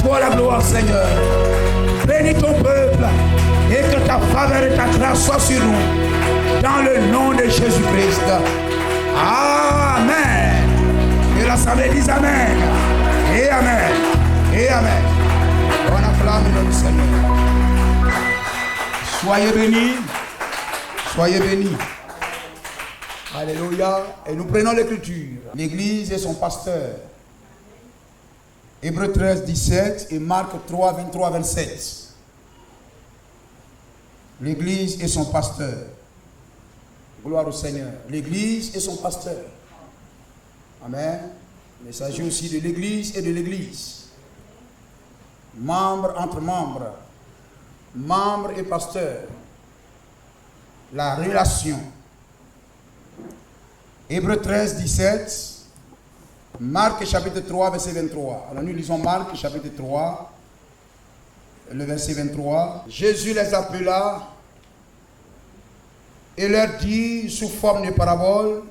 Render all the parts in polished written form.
toi la gloire, Seigneur. Bénis ton peuple et que ta faveur et ta grâce soient sur nous. Dans le nom de Jésus-Christ. Amen. Et l'assemblée dit Amen. Et Amen. Et Amen. On acclame le nom du Seigneur. Soyez bénis. Soyez bénis. Alléluia. Et nous prenons l'écriture. L'église et son pasteur. Hébreux 13, 17 et Marc 3, 23, 27. L'église et son pasteur. Gloire au Seigneur. L'église et son pasteur. Amen. Mais il s'agit aussi de l'église et de l'église. Membre entre membres. Membre et pasteur. La relation. Hébreux 13, 17. Marc chapitre 3, verset 23. Alors nous lisons Marc chapitre 3, le verset 23. Jésus les appela et leur dit sous forme de parabole,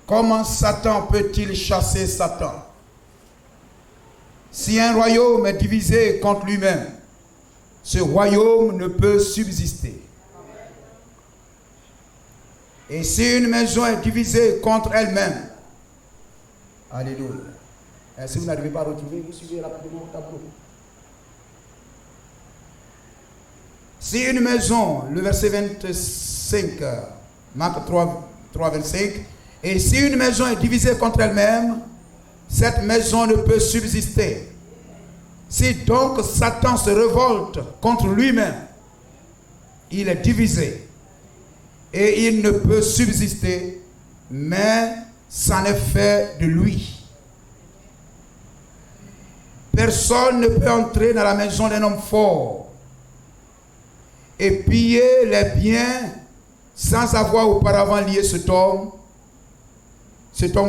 comment Satan peut-il chasser Satan? Si un royaume est divisé contre lui-même, ce royaume ne peut subsister. Et si une maison est divisée contre elle-même, alléluia. Et si vous n'arrivez pas à retrouver, vous suivez rapidement au tableau. Si une maison, le verset 25, Marc 3, 25, et si une maison est divisée contre elle-même, cette maison ne peut subsister. Si donc Satan se révolte contre lui-même, il est divisé et il ne peut subsister, mais c'en est fait de lui. Personne ne peut entrer dans la maison d'un homme fort et piller les biens sans avoir auparavant lié cet homme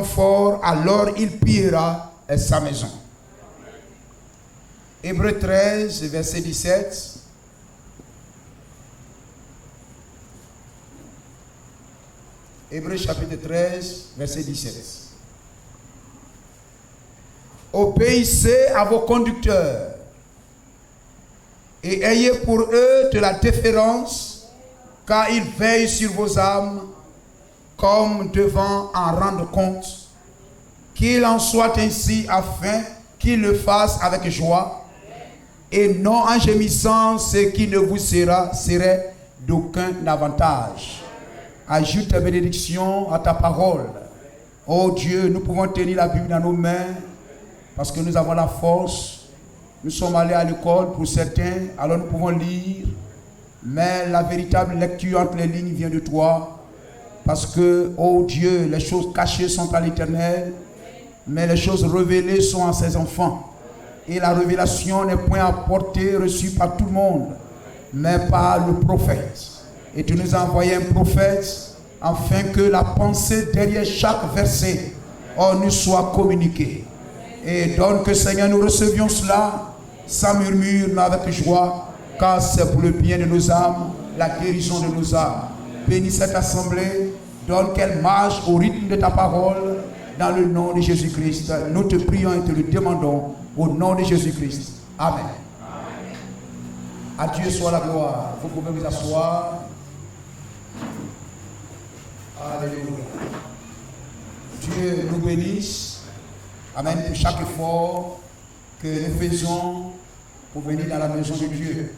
fort, alors il pillera sa maison. Hébreux 13, verset 17. Hébreux chapitre 13, verset 17. Obéissez à vos conducteurs et ayez pour eux de la déférence, car ils veillent sur vos âmes comme devant en rendre compte. Qu'il en soit ainsi afin qu'ils le fassent avec joie et non en gémissant, ce qui ne vous serait d'aucun avantage. Ajoute ta bénédiction à ta parole. Oh Dieu, nous pouvons tenir la Bible dans nos mains parce que nous avons la force. Nous sommes allés à l'école pour certains, alors nous pouvons lire. Mais la véritable lecture entre les lignes vient de toi. Parce que, oh Dieu, les choses cachées sont à l'Éternel, mais les choses révélées sont à ses enfants. Et la révélation n'est point apportée, reçue par tout le monde, mais par le prophète. Et tu nous as envoyé un prophète afin que la pensée derrière chaque verset nous soit communiquée. Et donne que Seigneur nous recevions cela sans murmure mais avec joie, car c'est pour le bien de nos âmes, la guérison de nos âmes. Bénis cette assemblée, donne qu'elle marche au rythme de ta parole dans le nom de Jésus-Christ. Nous te prions et te le demandons au nom de Jésus-Christ. Amen. À Dieu soit la gloire. Vous pouvez vous asseoir. Alléluia. Dieu nous bénisse. Amen. Pour chaque effort que nous faisons pour venir dans la maison de Dieu.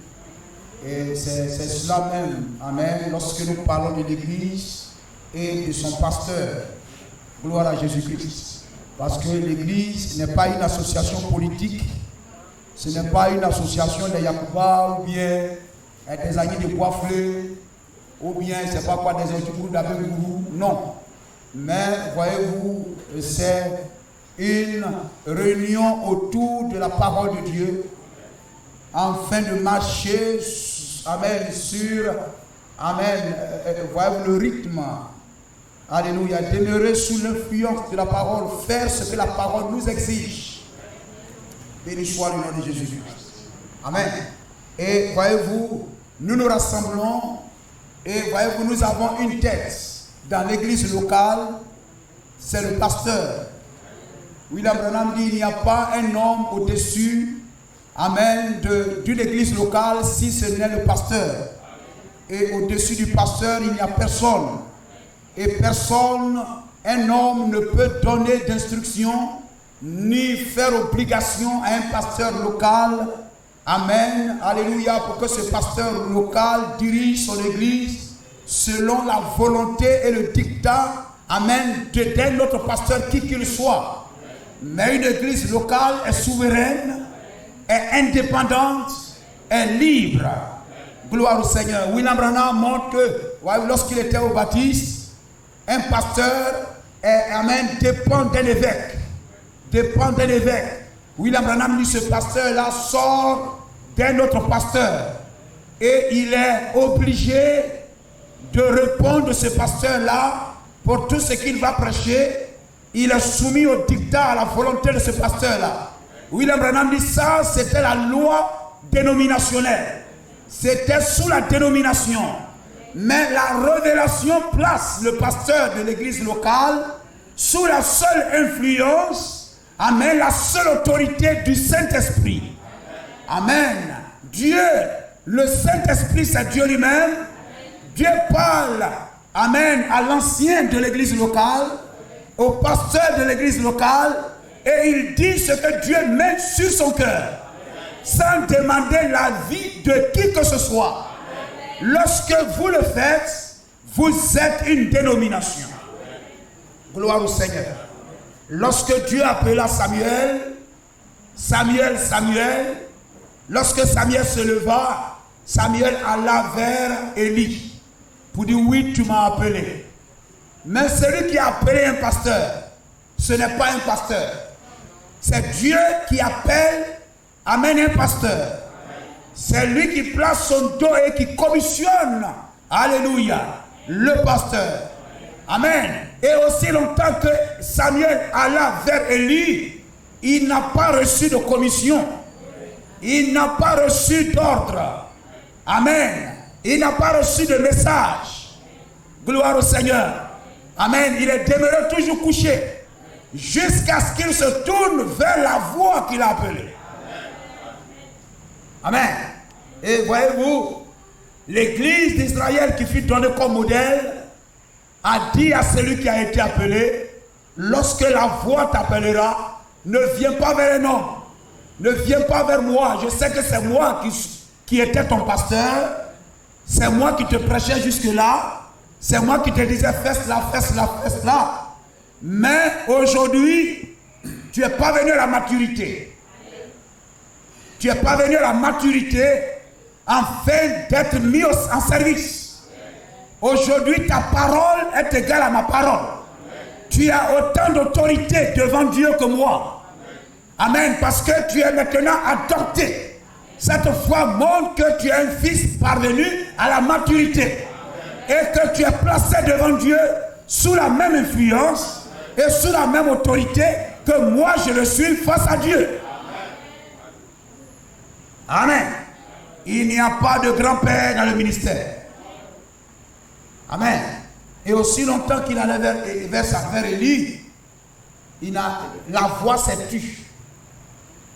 Et c'est cela même. Amen. Lorsque nous parlons de l'Église et de son pasteur. Gloire à Jésus-Christ. Parce que l'Église n'est pas une association politique. Ce n'est pas une association des Yacouba ou bien des amis de Bois-Fleur ou bien c'est pas quoi des autres d'Abegourou. Non. Mais voyez-vous, c'est une réunion autour de la parole de Dieu afin de marcher, amen, sur, amen, voyez-vous le rythme, alléluia, demeurer sous l'influence de la parole, faire ce que la parole nous exige. Béni soit le nom de Jésus-Christ. Amen. Et voyez-vous, nous nous rassemblons et voyez-vous, nous avons une tête dans l'église locale, c'est le pasteur. William Branham dit, il n'y a pas un homme au-dessus amen, d'une église locale si ce n'est le pasteur. Et au-dessus du pasteur, il n'y a personne. Et personne, un homme ne peut donner d'instruction ni faire obligation à un pasteur local. Amen. Alléluia. Pour que ce pasteur local dirige son église selon la volonté et le dictat, amen, d'un autre pasteur qui qu'il soit. Mais une église locale est souveraine, est indépendante, est libre. Gloire au Seigneur. William Branham montre que lorsqu'il était au baptiste, un pasteur dépend d'un évêque. Dépend d'un évêque. William Branham dit ce pasteur-là sort d'un autre pasteur. Et il est obligé de répondre de ce pasteur-là pour tout ce qu'il va prêcher. Il est soumis au dictat, à la volonté de ce pasteur-là. William Branham dit ça, c'était la loi dénominationnelle. C'était sous la dénomination. Mais la révélation place le pasteur de l'église locale sous la seule influence, amen, la seule autorité du Saint-Esprit. Amen. Dieu, le Saint-Esprit, c'est Dieu lui-même. Dieu parle, amen, à l'ancien de l'église locale, au pasteur de l'église locale, et il dit ce que Dieu met sur son cœur, sans demander l'avis de qui que ce soit. Lorsque vous le faites, vous êtes une dénomination. Gloire au Seigneur. Lorsque Dieu appela Samuel, lorsque Samuel se leva, Samuel alla vers Élie pour dire oui, tu m'as appelé. Mais celui qui a appelé un pasteur, ce n'est pas un pasteur. C'est Dieu qui appelle, amène un pasteur. C'est lui qui place son dos et qui commissionne, alléluia, le pasteur. Amen. Et aussi longtemps que Samuel alla vers Élie, il n'a pas reçu de commission. Il n'a pas reçu d'ordre. Amen. Il n'a pas reçu de message. Gloire au Seigneur. Amen. Il est demeuré toujours couché jusqu'à ce qu'il se tourne vers la voix qu'il a appelée. Amen. Et voyez-vous, l'église d'Israël qui fut donnée comme modèle a dit à celui qui a été appelé, lorsque la voix t'appellera, ne viens pas vers un homme, ne viens pas vers moi. Je sais que c'est moi qui étais ton pasteur, c'est moi qui te prêchais jusque-là, c'est moi qui te disais fais cela, fais cela, fais cela. Mais aujourd'hui, tu n'es pas venu à la maturité. Tu es parvenu à la maturité afin d'être mis en service. Aujourd'hui, ta parole est égale à ma parole. Tu as autant d'autorité devant Dieu que moi. Amen. Parce que tu es maintenant adopté. Cette foi montre que tu es un fils parvenu à la maturité. Et que tu es placé devant Dieu sous la même influence et sous la même autorité que moi je le suis face à Dieu. Amen. Il n'y a pas de grand-père dans le ministère. Amen. Et aussi longtemps qu'il allait vers Élie, la voix s'est tue.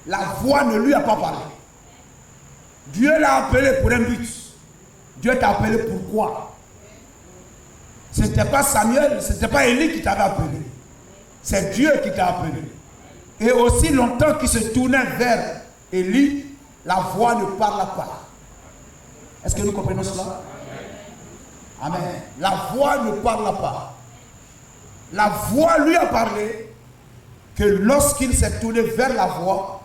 La voix ne lui a pas parlé. Dieu l'a appelé pour un but. Dieu t'a appelé pourquoi? Ce n'était pas Samuel, ce n'était pas Élie qui t'avait appelé. C'est Dieu qui t'a appelé. Et aussi longtemps qu'il se tournait vers Élie, la voix ne parle pas. Est-ce que nous comprenons cela? Amen. La voix ne parle pas. La voix lui a parlé que lorsqu'il s'est tourné vers la voix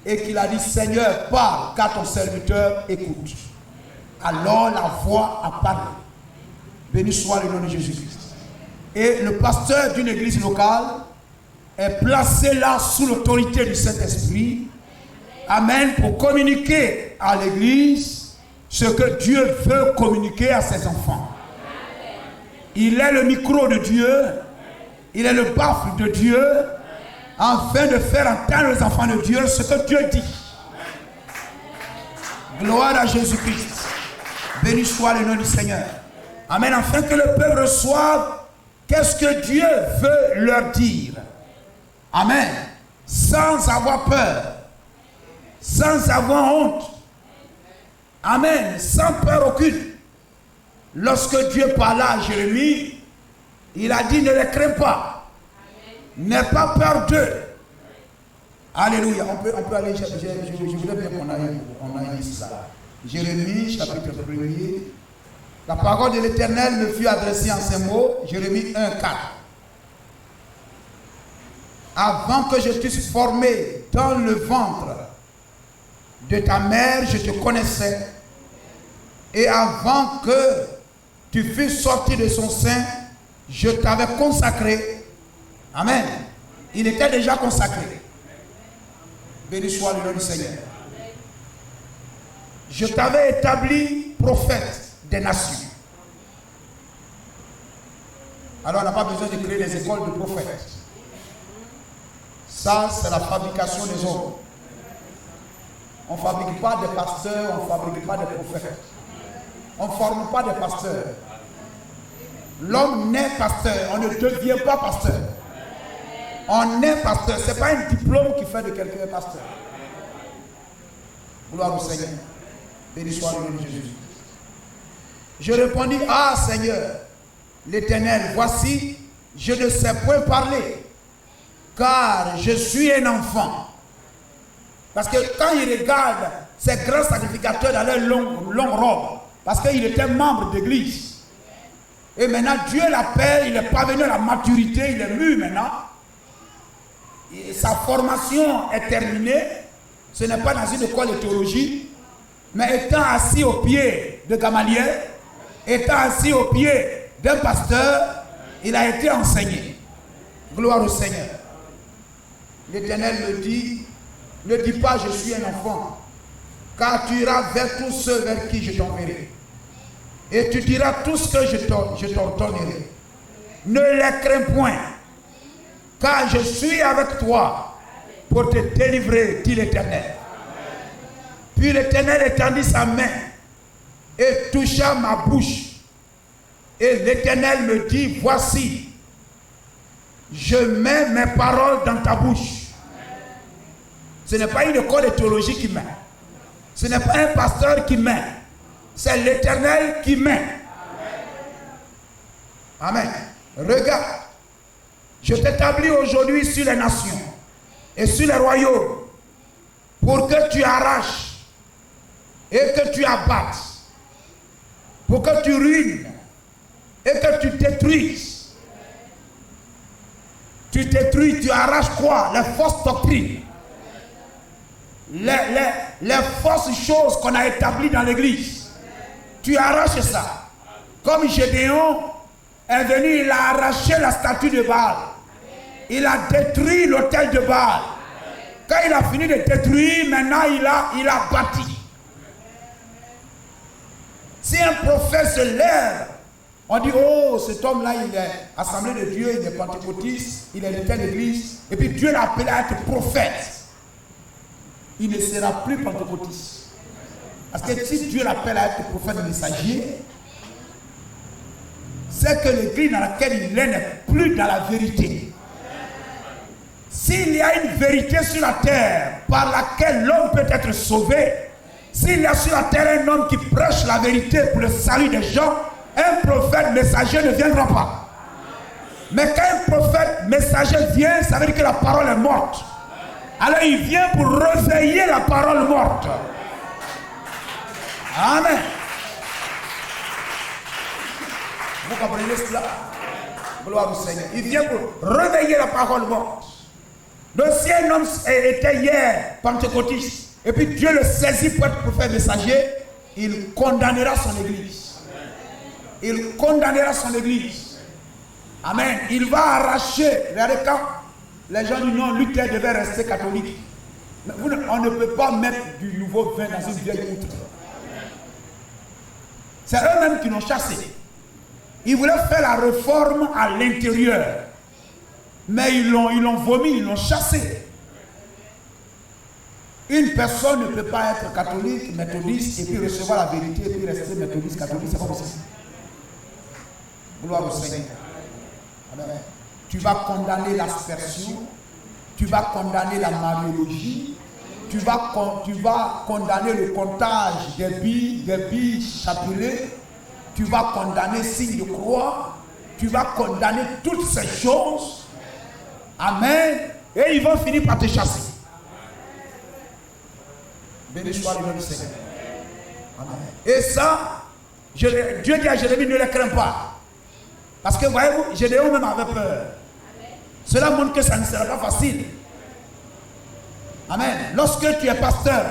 et qu'il a dit Seigneur, parle, car ton serviteur écoute. Alors la voix a parlé. Béni soit le nom de Jésus-Christ. Et le pasteur d'une église locale est placé là sous l'autorité du Saint-Esprit. Amen. Pour communiquer à l'église ce que Dieu veut communiquer à ses enfants. Il est le micro de Dieu. Il est le baffle de Dieu. Afin de faire entendre aux enfants de Dieu ce que Dieu dit. Gloire à Jésus-Christ. Béni soit le nom du Seigneur. Amen. Afin que le peuple reçoive qu'est-ce que Dieu veut leur dire. Amen. Sans avoir peur. sans avoir honte. Amen. Sans peur aucune. Lorsque Dieu parla à Jérémie, il a dit ne les crains pas. N'aie pas peur d'eux. Alléluia. On peut aller, je voudrais bien qu'on aille ça. Jérémie, chapitre 1er. La parole de l'Éternel me fut adressée en ces mots. Jérémie 1, 4. Avant que je t'eusse formé dans le ventre de ta mère, je te connaissais. Et avant que tu fusses sorti de son sein, je t'avais consacré. Amen. Il était déjà consacré. Béni soit le nom du Seigneur. Je t'avais établi prophète des nations. Alors on n'a pas besoin de créer des écoles de prophètes. Ça, c'est la fabrication des hommes. On ne fabrique pas des pasteurs, on ne fabrique pas des prophètes. On ne forme pas des pasteurs. L'homme naît pasteur, on ne devient pas pasteur. On est pasteur, ce n'est pas un diplôme qui fait de quelqu'un pasteur. Gloire au Seigneur. Béni soit le nom de Jésus. Je répondis, ah Seigneur, l'Éternel, voici, je ne sais point parler, car je suis un enfant. Parce que quand il regarde ces grands sacrificateurs dans leur longue robe, parce qu'il était membre d'église, et maintenant Dieu l'appelle, il est parvenu à la maturité, il est mûr maintenant, et sa formation est terminée, ce n'est pas dans une école de théologie, mais étant assis au pied de Gamaliel, étant assis au pied d'un pasteur, il a été enseigné. Gloire au Seigneur. L'Éternel me dit, ne dis pas je suis un enfant, car tu iras vers tous ceux vers qui je t'enverrai. Et tu diras tout ce que je t'ordonnerai. Ne les crains point, car je suis avec toi pour te délivrer, dit l'Éternel. Puis l'Éternel étendit sa main et toucha ma bouche. Et l'Éternel me dit, voici, je mets mes paroles dans ta bouche. Ce n'est pas une école de théologie qui met. Ce n'est pas un pasteur qui met. C'est l'Éternel qui met. Amen. Regarde, je t'établis aujourd'hui sur les nations et sur les royaumes pour que tu arraches et que tu abattes, pour que tu ruines et que tu détruises. Tu détruis, tu arraches quoi? Les fausses doctrines. Les fausses choses qu'on a établies dans l'église. Tu arraches ça. Comme Gédéon est venu, il a arraché la statue de Baal. Il a détruit l'autel de Baal. Quand il a fini de détruire, maintenant il a bâti. Si un prophète se lève, on dit, oh, cet homme-là, il est assemblé de Dieu, il est pentecôtiste, il est de telle église, et puis Dieu l'a appelé à être prophète. Il ne sera plus pentecôtiste. Parce que si Dieu l'appelle à être prophète messager, c'est que l'église dans laquelle il est n'est plus dans la vérité. S'il y a une vérité sur la terre par laquelle l'homme peut être sauvé, s'il y a sur la terre un homme qui prêche la vérité pour le salut des gens, un prophète messager ne viendra pas. Mais quand un prophète messager vient, ça veut dire que la parole est morte. Alors il vient pour réveiller la parole morte. Amen. Vous comprenez cela? Gloire au Seigneur. Il vient pour réveiller la parole morte. Donc si un homme était hier pentecôtiste, et puis Dieu le saisit pour être prophète messager, il condamnera son église. Il condamnera son église. Amen. Il va arracher. Regardez, quand les gens du non, Luther devait rester catholique. On ne peut pas mettre du nouveau vin dans une vieille outre. C'est eux-mêmes qui l'ont chassé. Ils voulaient faire la réforme à l'intérieur. Mais ils l'ont vomi, ils l'ont chassé. Une personne ne peut pas être catholique, méthodiste, et puis recevoir la vérité, et puis rester méthodiste, catholique, c'est pas possible. Gloire au Seigneur. Amen. Tu vas condamner l'aspersion, tu vas condamner la mariologie, tu vas condamner le comptage des billes chapelées, tu vas condamner signe de croix, tu vas condamner toutes ces choses. Amen. Et ils vont finir par te chasser. Béni soit le nom du Seigneur. Amen. Et ça, Dieu dit à Jérémie, ne les crains pas. Parce que voyez-vous, Gédéon même avait peur. Cela montre que ça ne sera pas facile. Amen. Lorsque tu es pasteur,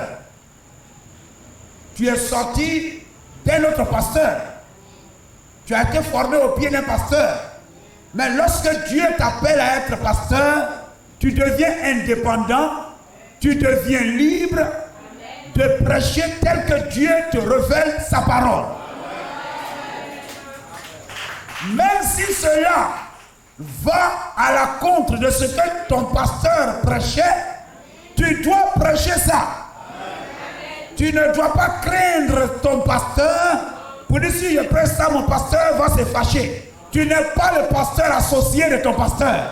tu es sorti d'un autre pasteur. Tu as été formé au pied d'un pasteur. Mais lorsque Dieu t'appelle à être pasteur, tu deviens indépendant, tu deviens libre de prêcher tel que Dieu te révèle sa parole. Même si cela va à la contre de ce que ton pasteur prêchait, tu dois prêcher ça. Tu ne dois pas craindre ton pasteur pour dire si je prêche ça, mon pasteur va se fâcher. Tu n'es pas le pasteur associé de ton pasteur.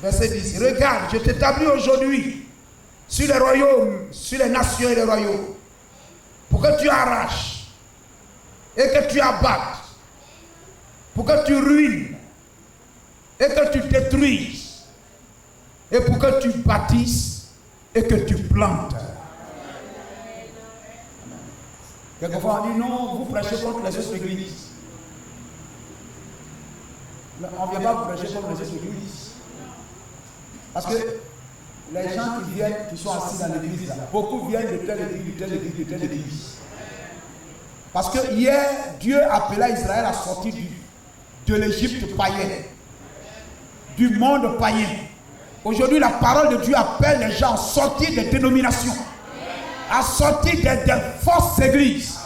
Verset 10. Regarde, je t'établis aujourd'hui sur les royaumes, sur les nations et les royaumes, pour que tu arraches et que tu abattes, pour que tu ruines et que tu détruises, et pour que tu bâtisses et que tu plantes. Quelquefois on dit non, vous prêchez contre les autres églises. On ne vient pas vous prêcher contre les autres églises. Parce que les gens qui viennent, qui sont assis dans l'église, beaucoup viennent de telle église, de telle église, de telle église. Parce que hier, Dieu appela Israël à sortir de l'Égypte païenne, du monde païen. Aujourd'hui, la parole de Dieu appelle les gens à sortir des dénominations, à sortir des fausses églises.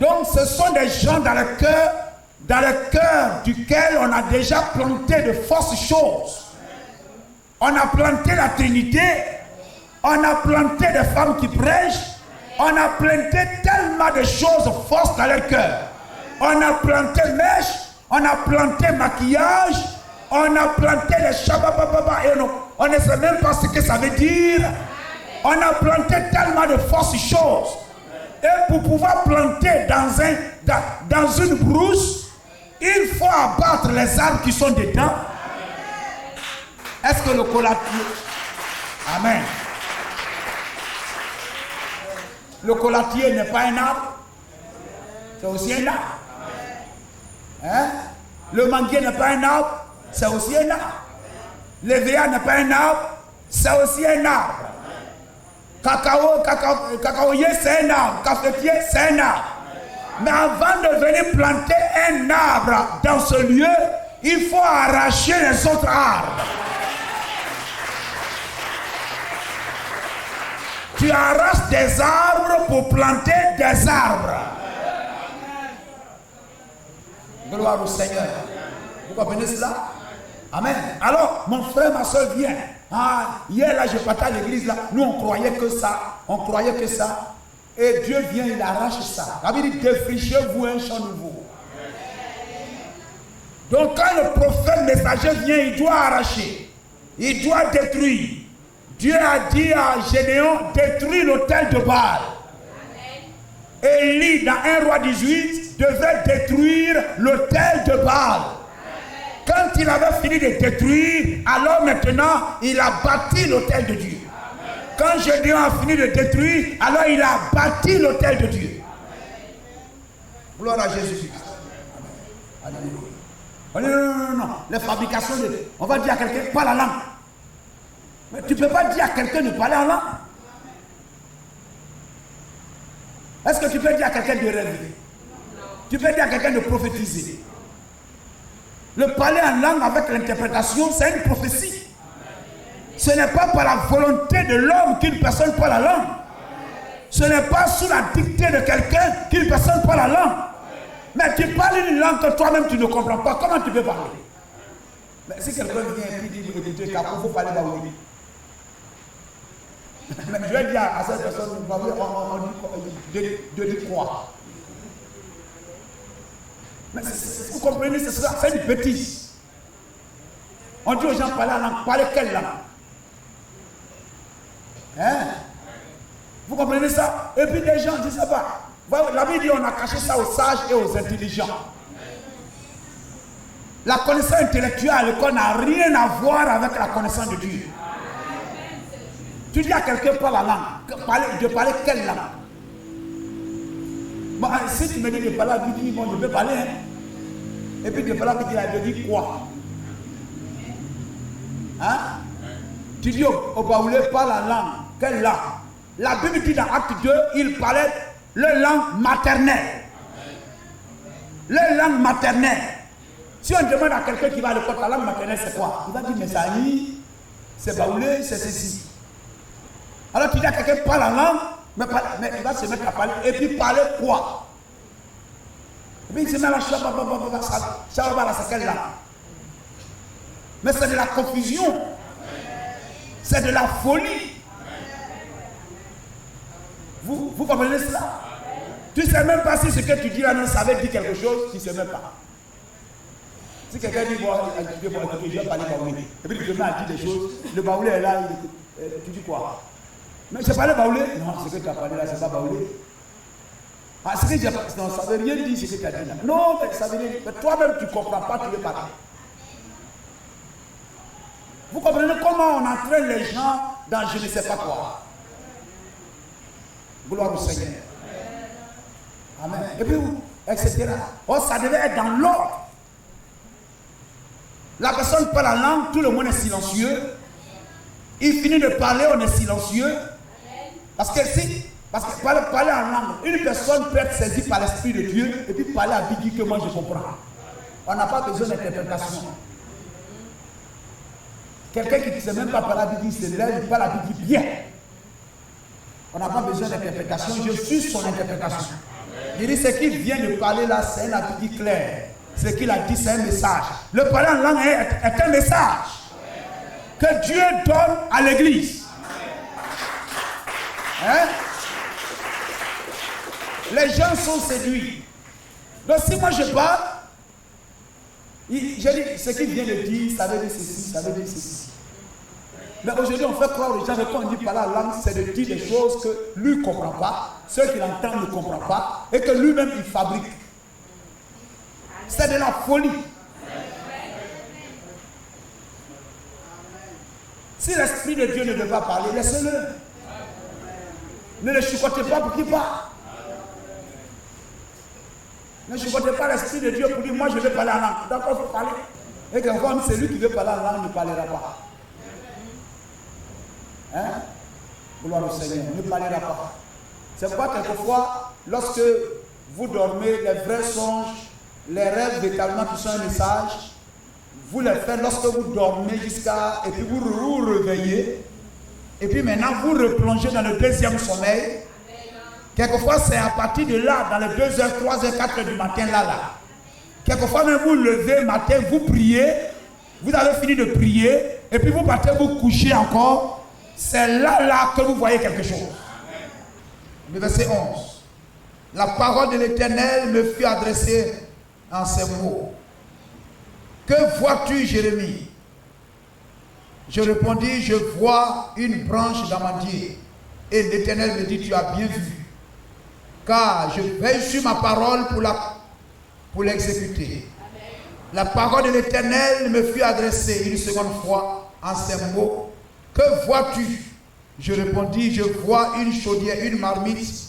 Donc, ce sont des gens dans le cœur duquel on a déjà planté de fausses choses. On a planté la Trinité, on a planté des femmes qui prêchent, on a planté tellement de choses fausses dans leur cœur. On a planté mèche, on a planté maquillage, on a planté les chabababa et on ne sait même pas ce que ça veut dire. On a planté tellement de fausses choses. Et pour pouvoir planter dans une brousse, il faut abattre les arbres qui sont dedans. Est-ce que le colatier... Amen. Le colatier n'est pas un arbre. C'est aussi un arbre. Hein? Le manguier n'est pas un arbre. C'est aussi un arbre. L'évéa n'est pas un arbre. C'est aussi un arbre. Cacaoyer, c'est un arbre. Cafetier, c'est un arbre. Mais avant de venir planter un arbre dans ce lieu, il faut arracher les autres arbres. Tu arraches des arbres pour planter des arbres. Gloire au Seigneur. Vous comprenez cela? Amen. Alors, mon frère, ma soeur, viens. Hier, là, je partais à l'église, là. Nous, on croyait que ça. Et Dieu vient, il arrache ça. Ça veut dire, défrichez-vous un champ nouveau. Donc, quand le prophète messager vient, il doit arracher. Il doit détruire. Dieu a dit à Gédéon, détruis l'autel de Baal. Élie, dans 1 Roi 18, devait détruire l'autel de Baal. Quand il avait fini de détruire, alors maintenant, il a bâti l'autel de Dieu. Quand Gédéon a fini de détruire, alors il a bâti l'autel de Dieu. Gloire à Jésus-Christ. Alléluia. Non. Les fabrications on va dire à quelqu'un, pas la langue. Mais tu ne peux pas dire à quelqu'un de parler en langue. Est-ce que tu peux dire à quelqu'un de rêver? Tu peux dire à quelqu'un de prophétiser. Le parler en langue avec l'interprétation, c'est une prophétie. Ce n'est pas par la volonté de l'homme qu'une personne parle la langue. Ce n'est pas sous la dictée de quelqu'un qu'une personne parle la langue. Mais tu parles une langue que toi-même tu ne comprends pas. Comment tu peux parler? Mais si quelqu'un vient et dit, il faut parler baouli. Mais je vais dire à cette personne, on dit quoi? Mais vous comprenez, c'est une bêtise. On dit aux gens, parler en langue. Parler quelle langue? Hein? Vous comprenez ça? Et puis les gens disent pas. La Bible dit on a caché ça aux sages et aux intelligents. La connaissance intellectuelle à l'école n'a rien à voir avec la connaissance de Dieu. Tu dis à quelqu'un parle la langue. De parler quelle langue? Bon, si tu me dis de parler à Bible, bon, je peux parler. Hein? Et puis de parler à Bible, je dis quoi? Hein? Tu dis au Baoulé parle la langue. Quelle langue? La Bible dit dans Acte 2, il parlait leur langue maternelle. Leur langue maternelle. Si on demande à quelqu'un qui va à l'école, ta langue maternelle c'est quoi? Il va dire, mais ça y c'est Baoulé, c'est ceci. Alors tu dis à quelqu'un parle la langue, mais il va se mettre à parler. Et puis parler quoi? Et puis il se met à la chababa, c'est quelle langue? Mais c'est de la confusion. C'est de la folie. Vous comprenez cela? Tu ne sais même pas si ce que tu dis là, non, ça veut dire quelque chose, tu ne sais même pas. Si quelqu'un dit, bon, je vais parler baoulé, et puis tu te mets à dire des choses, le baoulé est là, tu dis quoi? Mais je parle baoulé? Non, ce que tu as parlé là, c'est pas baoulé. Ah, ce que j'ai pas, non, ça ne veut rien dire ce que tu as dit là. Non, mais ça veut dire, mais toi-même tu ne comprends pas, tu veux parler. Vous comprenez comment on entraîne les gens dans je ne sais pas quoi? Gloire au Seigneur. Amen. Et puis, etc. Oh, ça devait être dans l'ordre. La personne parle la langue, tout le monde est silencieux. Il finit de parler, on est silencieux. Parce que parler en langue, une personne peut être saisie par l'Esprit de Dieu et puis parler à Biggie que moi je comprends. On n'a pas besoin d'interprétation. Quelqu'un qui ne sait même pas parler à Biggie se lève, il parle à Biggie bien. On n'a pas besoin d'interprétation, je suis son interprétation. Il dit ce qu'il vient de parler là, c'est un appui clair. Ce qu'il a dit, c'est un message. Le parler en langue est un message que Dieu donne à l'église. Hein? Les gens sont séduits. Donc si moi je parle, je dis ce qu'il vient de dire, ça veut dire ceci, ça veut dire ceci. Mais aujourd'hui, on fait croire aux gens que quand on dit parler la langue, c'est de dire des choses que lui ne comprend pas, ceux qui l'entendent ne comprennent pas, et que lui-même il fabrique. C'est de la folie. Si l'Esprit de Dieu ne veut pas parler, laissez-le. Ne le chicotez pas pour qu'il parle. Ne chicotez pas l'Esprit de Dieu pour dire moi je vais parler en langue. D'accord, il faut parler. Et quand c'est lui qui veut parler en langue, ne parlera pas. Hein? Gloire au Seigneur, ne parlera pas. C'est pourquoi quelquefois, lorsque vous dormez, les vrais songes, les rêves véritablement qui sont un message, vous les faites lorsque vous dormez jusqu'à, et puis vous vous réveillez, et puis maintenant vous replongez dans le deuxième sommeil. Quelquefois c'est à partir de là, dans les 2h, 3h, 4h du matin, là. Quelquefois même vous levez le matin, vous priez, vous avez fini de prier, et puis vous partez vous coucher encore. C'est là que vous voyez quelque chose. Le verset 11. La parole de l'Éternel me fut adressée en ces mots. Que vois-tu, Jérémie? Je répondis, je vois une branche d'amandier. Et l'Éternel me dit, tu as bien vu. Car je veille sur ma parole pour l'exécuter. La parole de l'Éternel me fut adressée une seconde fois en ces mots. Que vois-tu? Je répondis, je vois une chaudière, une marmite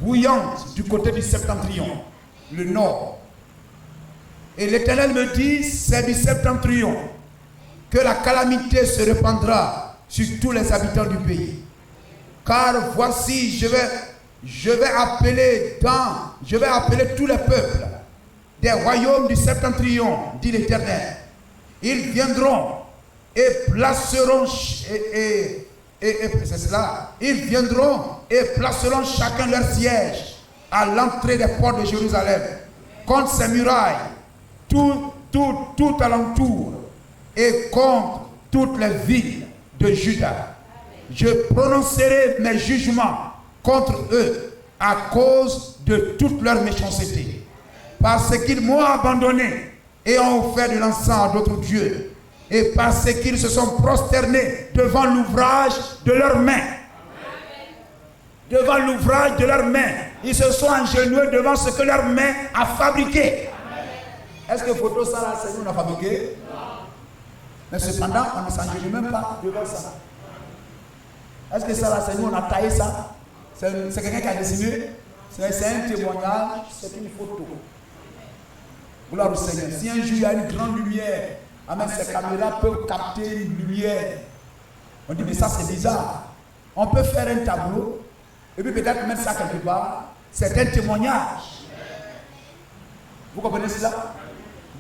bouillante du côté du septentrion, le nord. Et l'Éternel me dit, c'est du septentrion que la calamité se répandra sur tous les habitants du pays. Car voici, je vais appeler tous les peuples des royaumes du septentrion, dit l'Éternel. Ils viendront et placeront c'est cela. Ils viendront et placeront chacun leur siège à l'entrée des portes de Jérusalem, contre ses murailles, tout alentour, et contre toutes les villes de Juda. Je prononcerai mes jugements contre eux à cause de toute leur méchanceté, parce qu'ils m'ont abandonné et ont offert de l'encens à d'autres dieux, et parce qu'ils se sont prosternés devant l'ouvrage de leurs mains. devant l'ouvrage de leurs mains. Ils se sont agenouillés devant ce que leurs mains a fabriqué. Est-ce que photo ça là, c'est nous on a fabriqué? Mais cependant, on ne s'agenouille même pas devant ça. Est-ce que ça là, c'est nous on a taillé ça? C'est quelqu'un qui a dessiné? C'est un témoignage, c'est une photo. Gloire au Seigneur. Si un jour il y a une grande lumière, même ces caméras peuvent capter une lumière. On dit mais ça c'est bizarre. On peut faire un tableau et puis peut-être mettre ça quelque part. C'est un témoignage. Vous comprenez cela?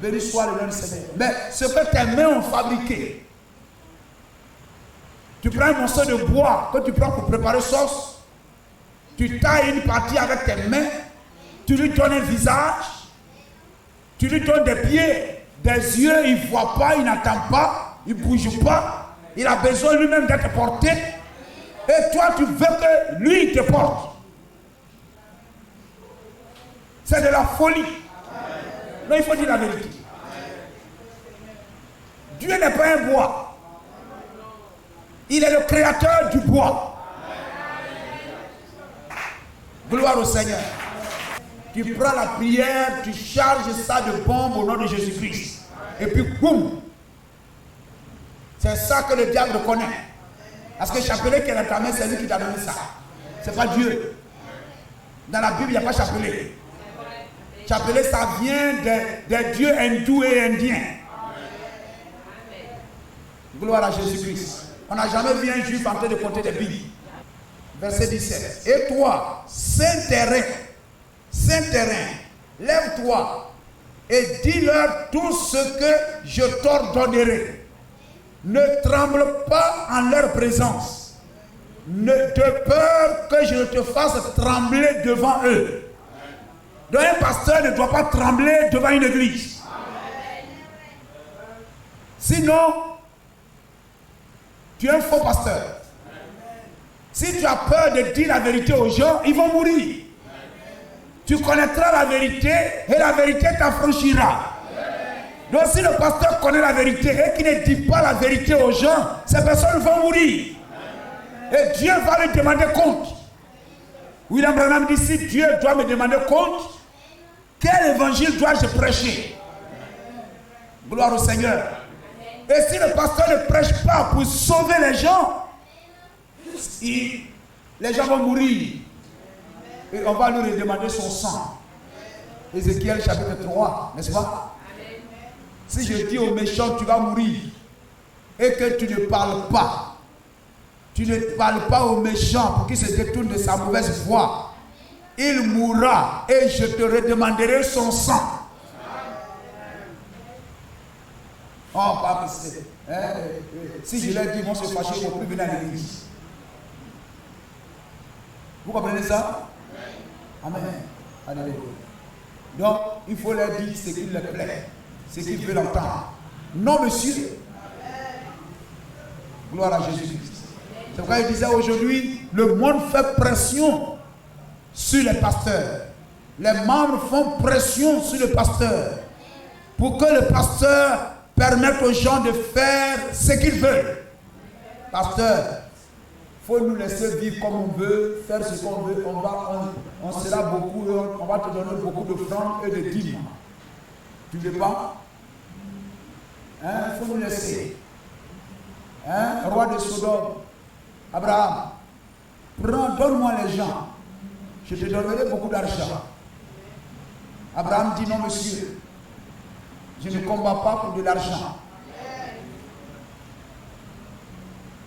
Béni soit le nom du Seigneur. Mais ce que tes mains ont fabriqué, tu prends un morceau de bois que tu prends pour préparer sauce, tu tailles une partie avec tes mains, tu lui donnes un visage, tu lui donnes des pieds, des yeux, il ne voit pas, il n'entend pas, il ne bouge pas, il a besoin lui-même d'être porté, et toi tu veux que lui il te porte. C'est de la folie. Mais il faut dire la vérité. Dieu n'est pas un bois. Il est le créateur du bois. Gloire au Seigneur. Tu prends la prière, tu charges ça de bombe au nom de Jésus-Christ. Et puis boum. C'est ça que le diable connaît. Parce que le chapelet qui est dans ta main, c'est lui qui t'a donné ça. C'est pas Dieu. Dans la Bible, il n'y a pas chapelet. Chapelet, ça vient des dieux hindous et indiens. Gloire à Jésus-Christ. On n'a jamais vu un juif en train de compter des billes. Verset 17. Et toi, Saint-Terrain, lève-toi et dis-leur tout ce que je t'ordonnerai. Ne tremble pas en leur présence. De peur que je ne te fasse trembler devant eux. Donc un pasteur ne doit pas trembler devant une église. Sinon, tu es un faux pasteur. Si tu as peur de dire la vérité aux gens, ils vont mourir. Tu connaîtras la vérité et la vérité t'affranchira. Donc si le pasteur connaît la vérité et qu'il ne dit pas la vérité aux gens, ces personnes vont mourir. Et Dieu va lui demander compte. William Branham dit, si Dieu doit me demander compte, quel évangile dois-je prêcher? Gloire au Seigneur. Et si le pasteur ne prêche pas pour sauver les gens, les gens vont mourir. Et on va lui demander son sang. Ézéchiel chapitre 3, n'est-ce pas? Si je dis au méchant, tu vas mourir, et que tu ne parles pas, au méchant pour qu'il se détourne de sa mauvaise voie, il mourra et je te redemanderai son sang. Oh, pas possible. Si je leur dis, ils vont se fâcher, ils ne vont plus venir à l'église. Vous comprenez ça? Amen. Alléluia. Donc, il faut leur dire ce qu'il leur plaît, ce qu'ils veulent entendre. Non, monsieur. Gloire à Jésus-Christ. C'est pourquoi il disait aujourd'hui, le monde fait pression sur les pasteurs. Les membres font pression sur le pasteur pour que le pasteur permette aux gens de faire ce qu'ils veulent. Pasteur, il faut nous laisser vivre comme on veut, faire ce qu'on veut. On sera beaucoup, on va te donner beaucoup d'offrandes et de dîmes. Tu ne veux pas? Il faut nous laisser. Roi de Sodome, Abraham, donne-moi les gens. Je te donnerai beaucoup d'argent. Abraham dit non, monsieur. Je ne combats pas pour de l'argent.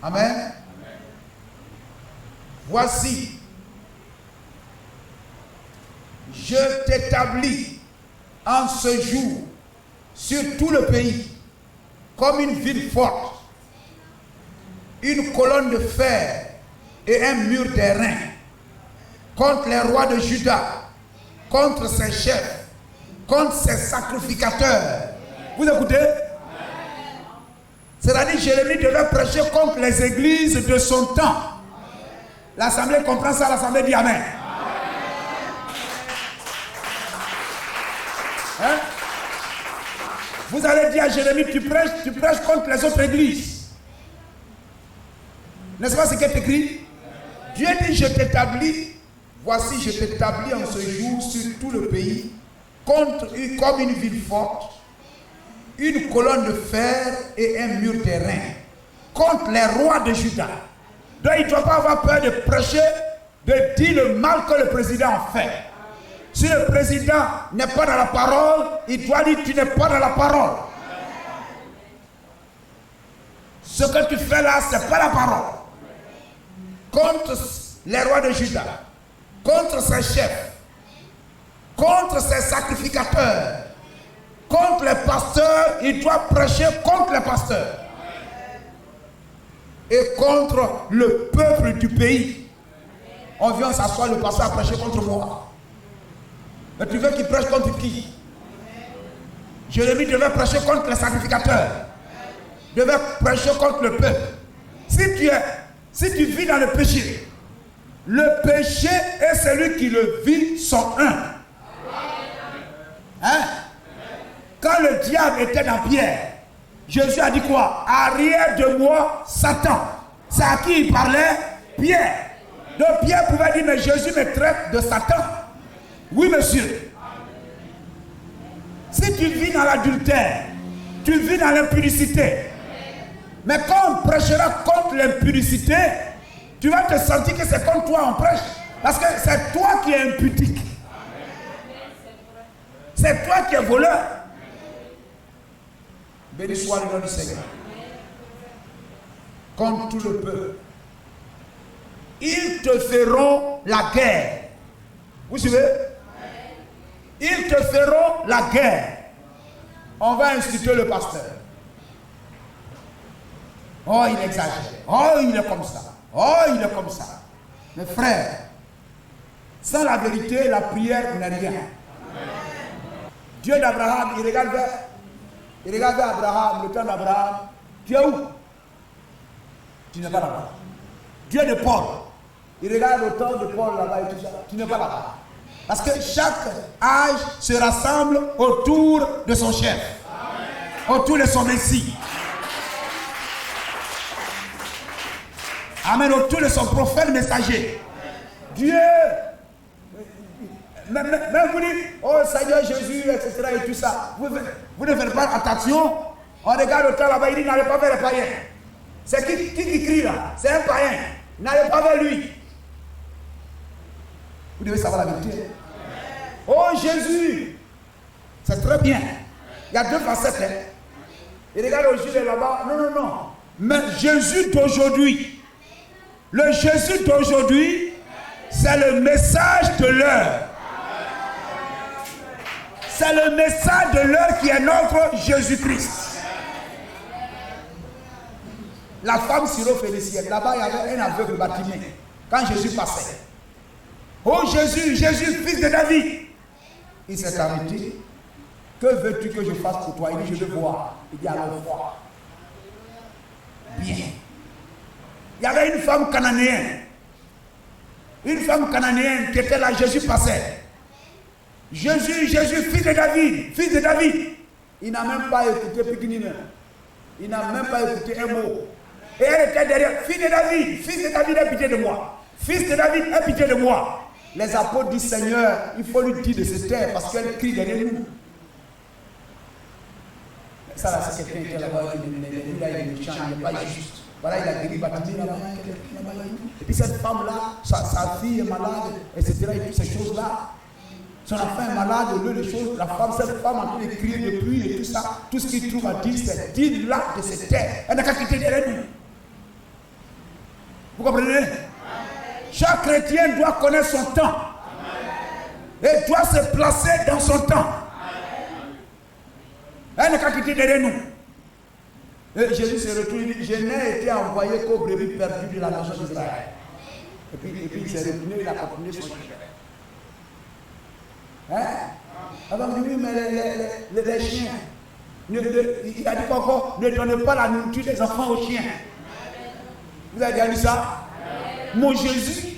Amen. Voici, je t'établis en ce jour sur tout le pays comme une ville forte, une colonne de fer et un mur d'airain contre les rois de Juda, contre ses chefs, contre ses sacrificateurs. Vous écoutez? C'est-à-dire Jérémie devait prêcher contre les églises de son temps. L'assemblée comprend ça, l'assemblée dit Amen. Hein? Vous allez dire à Jérémie, tu prêches contre les autres églises. N'est-ce pas ce qui est écrit? Dieu dit, je t'établis, voici je t'établis en ce jour sur tout le pays, comme une ville forte, une colonne de fer et un mur d'airain, contre les rois de Juda. Donc il ne doit pas avoir peur de prêcher, de dire le mal que le président a fait. Si le président n'est pas dans la parole, il doit dire, tu n'es pas dans la parole. Ce que tu fais là, ce n'est pas la parole. Contre les rois de Juda, contre ses chefs, contre ses sacrificateurs, contre les pasteurs, il doit prêcher contre les pasteurs. Et contre le peuple du pays. On vient s'asseoir, le pasteur a prêché contre moi. Mais tu veux qu'il prêche contre qui? Jérémie devait prêcher contre les sacrificateurs. Devait prêcher contre le peuple. Si tu vis dans le péché et celui qui le vit sont un. Hein? Quand le diable était dans Pierre, Jésus a dit quoi? Arrière de moi, Satan. C'est à qui il parlait? Pierre. Donc Pierre pouvait dire, mais Jésus me traite de Satan. Oui, monsieur. Si tu vis dans l'adultère, tu vis dans l'impudicité. Mais quand on prêchera contre l'impudicité, tu vas te sentir que c'est contre toi on prêche. Parce que c'est toi qui es impudique. C'est toi qui es voleur. Béni soit le nom du Seigneur. Contre tout le peuple. Ils te feront la guerre. Vous suivez? Ils te feront la guerre. On va insulter le pasteur. Oh, il exagère. Oh, il est comme ça. Oh, il est comme ça. Mes frères, sans la vérité, la prière n'est rien. Dieu d'Abraham, il regarde vers Abraham, le temps d'Abraham. Tu es où? Tu n'es pas là-bas. Dieu de Paul, il regarde le temps de Paul là-bas et tout ça. Tu n'es pas là-bas. Parce que chaque âge se rassemble autour de son chef, autour de son Messie. Amen, autour de son prophète messager. Dieu, même vous dites, oh Seigneur Jésus, etc. et tout ça. Vous ne faites pas attention. On regarde le temps là-bas, il dit, n'allez pas vers les païens. C'est qui crie là? C'est un païen. N'allez pas vers lui. Vous devez savoir la vérité. Oh Jésus, c'est très bien. Il y a deux facettes. Hein. Et regarde aujourd'hui là-bas. Non. Mais Jésus d'aujourd'hui, le Jésus d'aujourd'hui, c'est le message de l'heure. C'est le message de l'heure qui est notre Jésus-Christ. La femme syro-phénicienne, là-bas il y avait un aveugle Bartimée. Quand Jésus passait. Oh Jésus, fils de David. Il s'est arrêté. Que veux-tu que je fasse pour toi? Il dit, je veux voir. Il dit, alors voir. Bien. Il y avait une femme cananéenne. Une femme cananéenne qui était là, Jésus passait. Jésus, fils de David. Il n'a même pas écouté Pikinine. Il n'a même pas écouté un mot. Et elle était derrière, fils de David, aie pitié de moi. Fils de David, aie pitié de moi. Les apôtres disent, Seigneur, il faut lui dire de se taire parce qu'elle crie derrière nous. Ça là, c'est quelqu'un qui est là-bas, il est méchant, il n'est pas juste. Voilà, il a guéri Bartimée là-bas. Et puis cette femme-là, sa fille est malade, etc. Et toutes ces choses-là. Son enfant est malade, au lieu de choses, cette femme en train de crier depuis et tout ça, tout ce qu'il trouve à dire, c'est dire là de se taire. Elle n'a qu'à quitter derrière nous. Vous comprenez? Chaque chrétien doit connaître son temps. Et doit se placer dans son temps. Elle n'a qu'à quitter derrière nous. Et Jésus se retourne, il dit, je n'ai été envoyé qu'aux brebis perdues de la nation d'Israël. Et puis il s'est retourné, il a continué son chemin. Hein? Alors oui, mais les chiens, il a dit encore, ne donnez pas la nourriture des enfants aux chiens. Vous avez déjà lu ça? Mon Jésus,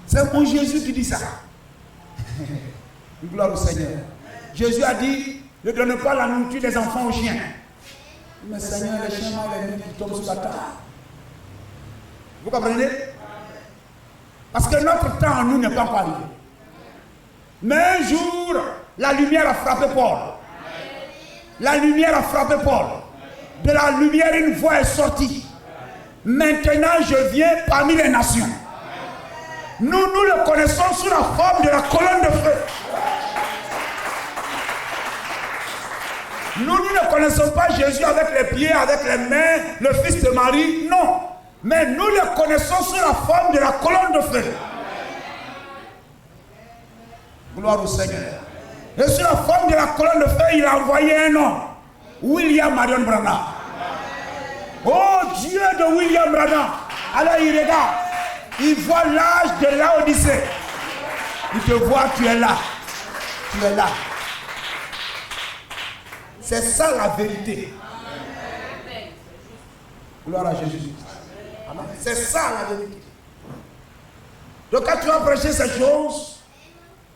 c'est mon Jésus qui dit ça. Gloire au Seigneur. Jésus a dit, ne donnez pas la nourriture des enfants aux chiens. Mais Seigneur, les chiens qui tombent sur la table. Vous comprenez? Parce que notre temps, nous, n'est pas encore arrivé. Mais un jour, la lumière a frappé Paul. La lumière a frappé Paul. De la lumière, une voix est sortie. Maintenant, je viens parmi les nations. Nous le connaissons sous la forme de la colonne de feu. Nous ne connaissons pas Jésus avec les pieds, avec les mains, le fils de Marie. Non. Mais nous le connaissons sous la forme de la colonne de feu. Gloire au Seigneur. Et sur la forme de la colonne de feu, il a envoyé un homme. William Marion Branham. Oh Dieu de William Branham. Alors il regarde. Il voit l'âge de Laodicée. Il te voit, tu es là. Tu es là. C'est ça la vérité. Gloire à Jésus. Amen. C'est ça la vérité. Donc quand tu vas prêcher cette chose,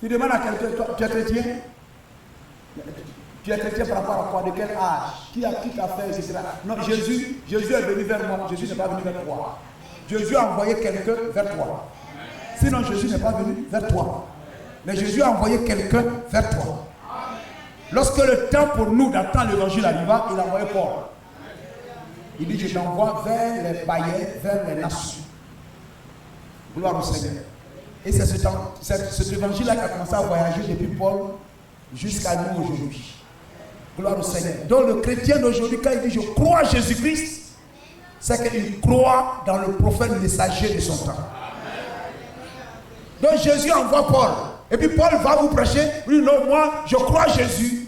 tu demandes à quelqu'un, tu es chrétien? Tu es chrétien par rapport à quoi? De quel âge? Qui t'a fait, etc. Non, Jésus est venu vers moi. Jésus n'est pas venu vers toi. Jésus a envoyé quelqu'un vers toi. Sinon, Jésus n'est pas venu vers toi. Mais Jésus a envoyé quelqu'un vers toi. Lorsque le temps pour nous d'attendre l'évangile arriva, il a envoyé Paul. Il dit, je t'envoie vers les païens, vers les nations. Gloire au Seigneur. Et c'est cet évangile-là qui a commencé à voyager depuis Paul jusqu'à nous aujourd'hui. Gloire au Seigneur. Donc le chrétien d'aujourd'hui, quand il dit je crois à Jésus-Christ, c'est qu'il croit dans le prophète messager de son temps. Donc Jésus envoie Paul. Et puis Paul va vous prêcher. Oui, non, moi je crois à Jésus.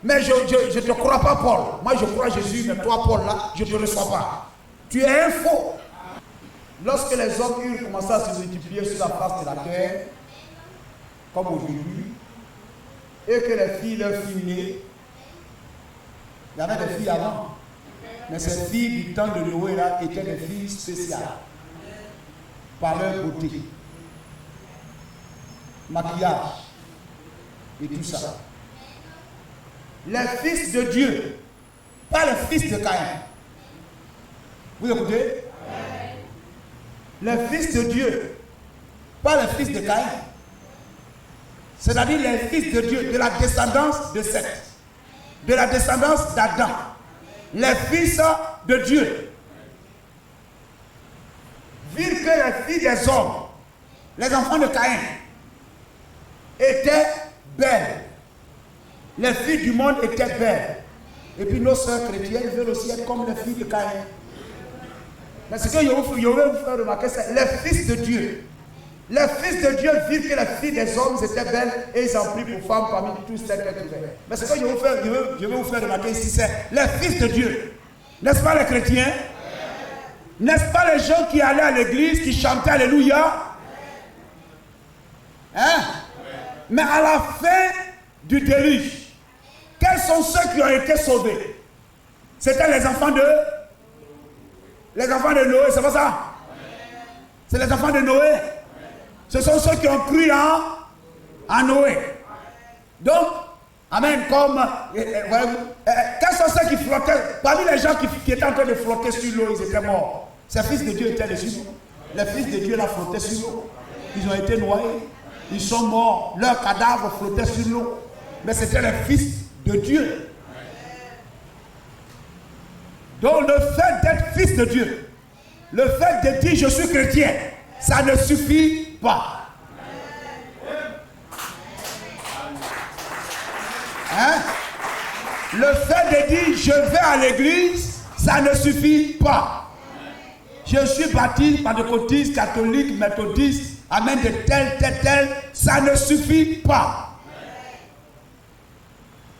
Mais je ne te crois pas, Paul. Moi je crois à Jésus, mais toi, Paul, là, je ne te reçois pas. Tu es un faux. Lorsque les hommes eurent commencé à se multiplier sur la face de la terre, comme aujourd'hui, et que les filles leur filles nées, il y avait des filles avant. Mais ces filles du temps de Noé là étaient des filles spéciales. Par leur beauté. Maquillage. Et tout ça. Les fils de Dieu. Pas les fils de Caïn. Vous écoutez? Les fils de Dieu. Pas les fils de Caïn. C'est-à-dire les fils de Dieu. De la descendance de Seth. De la descendance d'Adam. Les fils de Dieu virent que les filles des hommes, les enfants de Caïn, étaient belles. Les filles du monde étaient belles. Et puis nos sœurs chrétiennes veulent aussi être comme les filles de Caïn. Mais ce que je veux vous faire remarquer, c'est les fils de Dieu. Les fils de Dieu virent que les filles des hommes étaient belles et ils en prirent pour femmes parmi tous celles qu'elles trouvaient. Mais ce que je veux vous faire remarquer ici, c'est les fils de Dieu. N'est-ce pas les chrétiens? N'est-ce pas les gens qui allaient à l'église, qui chantaient Alléluia? Hein? Mais à la fin du déluge, quels sont ceux qui ont été sauvés? C'était les enfants de Noé, c'est pas ça? C'est les enfants de Noé. Ce sont ceux qui ont cru en Noé. Donc, amen, comme... quels sont ceux qui flottaient? Parmi les gens qui étaient en train de flotter sur l'eau, ils étaient morts. Ces fils de Dieu étaient dessus. Les fils de Dieu là flottaient sur l'eau. Ils ont été noyés. Ils sont morts. Leurs cadavres flottaient sur l'eau. Mais c'était les fils de Dieu. Donc le fait d'être fils de Dieu, le fait de dire je suis chrétien, ça ne suffit pas. Hein? Le fait de dire je vais à l'église, ça ne suffit pas. Je suis baptiste, pentecôtiste, catholique, méthodiste, amen de tel, ça ne suffit pas.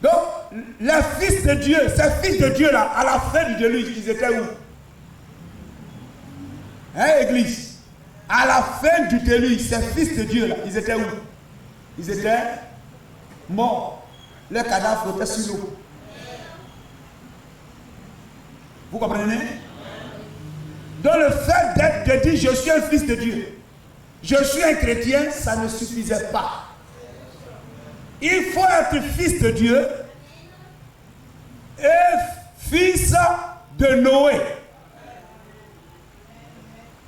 Donc, les fils de Dieu, ces fils de Dieu là, à la fin du déluge, ils étaient où? Hein, église? À la fin du déluge, ces fils de Dieu là, ils étaient où? Ils étaient morts. Leurs cadavres flottaient sur l'eau. Vous comprenez? Donc le fait de dire je suis un fils de Dieu, je suis un chrétien, ça ne suffisait pas. Il faut être fils de Dieu et fils de Noé.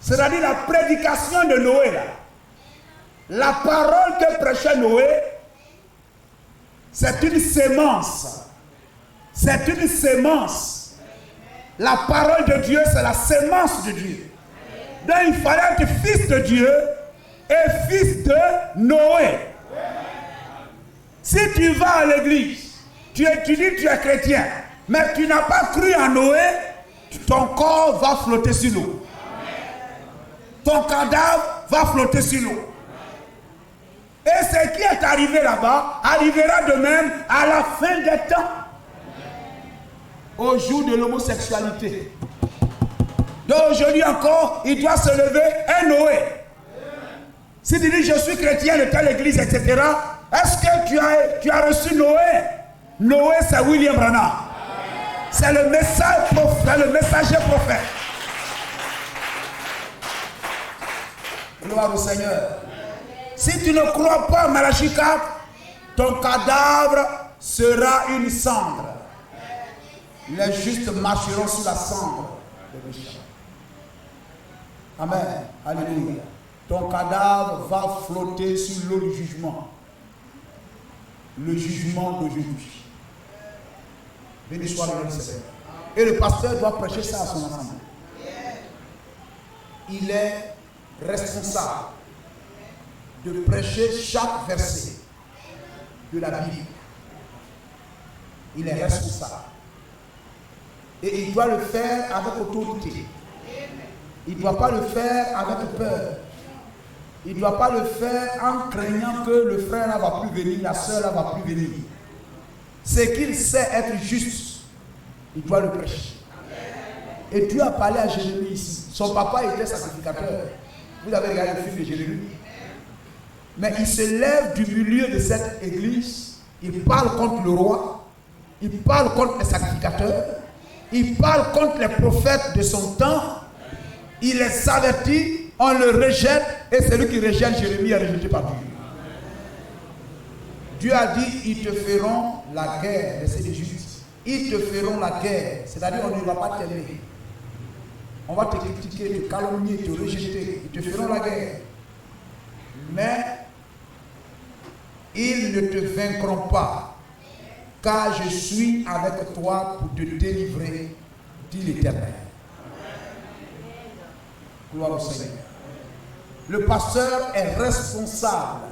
C'est-à-dire la prédication de Noé là. La parole que prêchait Noé, c'est une sémence. C'est une sémence. La parole de Dieu, c'est la sémence de Dieu. Donc il fallait être fils de Dieu et fils de Noé. Si tu vas à l'église, tu dis que tu es chrétien, mais tu n'as pas cru en Noé, ton corps va flotter sur l'eau. Ton cadavre va flotter sur l'eau. Et ce qui est arrivé là-bas arrivera de même à la fin des temps. Au jour de l'homosexualité. Donc aujourd'hui encore, il doit se lever un Noé. Si tu dis je suis chrétien de telle église, etc., est-ce que tu as reçu Noé? Noé, c'est William Branham. C'est le messager prophète. Gloire au Seigneur. Si tu ne crois pas, Malachie 4, ton cadavre sera une cendre. Les justes marcheront sur la cendre des méchants. Amen. Alléluia. Ton cadavre va flotter sur l'eau du jugement. Le jugement d'aujourd'hui. Béni soit le nom du Seigneur. Et le pasteur doit prêcher ça à son assemblée. Il est responsable de prêcher chaque verset de la Bible. Il est responsable. Et il doit le faire avec autorité. Il ne doit pas le faire avec peur. Il ne doit pas le faire en craignant que le frère ne va plus venir, la soeur ne va plus venir. C'est qu'il sait être juste. Il doit le prêcher. Et Dieu a parlé à Jérémie ici. Son papa était sacrificateur. Vous avez regardé le film de Jérémie. Mais il se lève du milieu de cette église. Il parle contre le roi. Il parle contre les sacrificateurs. Il parle contre les prophètes de son temps. Il les avertit. On le rejette. Et celui qui rejette Jérémie est rejeté par Dieu. Dieu a dit, ils te feront la guerre. Verset 18. Ils te feront la guerre. C'est-à-dire, on ne va pas t'aimer. On va te critiquer, te calomnier, te rejeter. Ils te feront la guerre. Mais ils ne te vaincront pas. Car je suis avec toi pour te délivrer, dit l'Éternel. Gloire au Seigneur. Le pasteur est responsable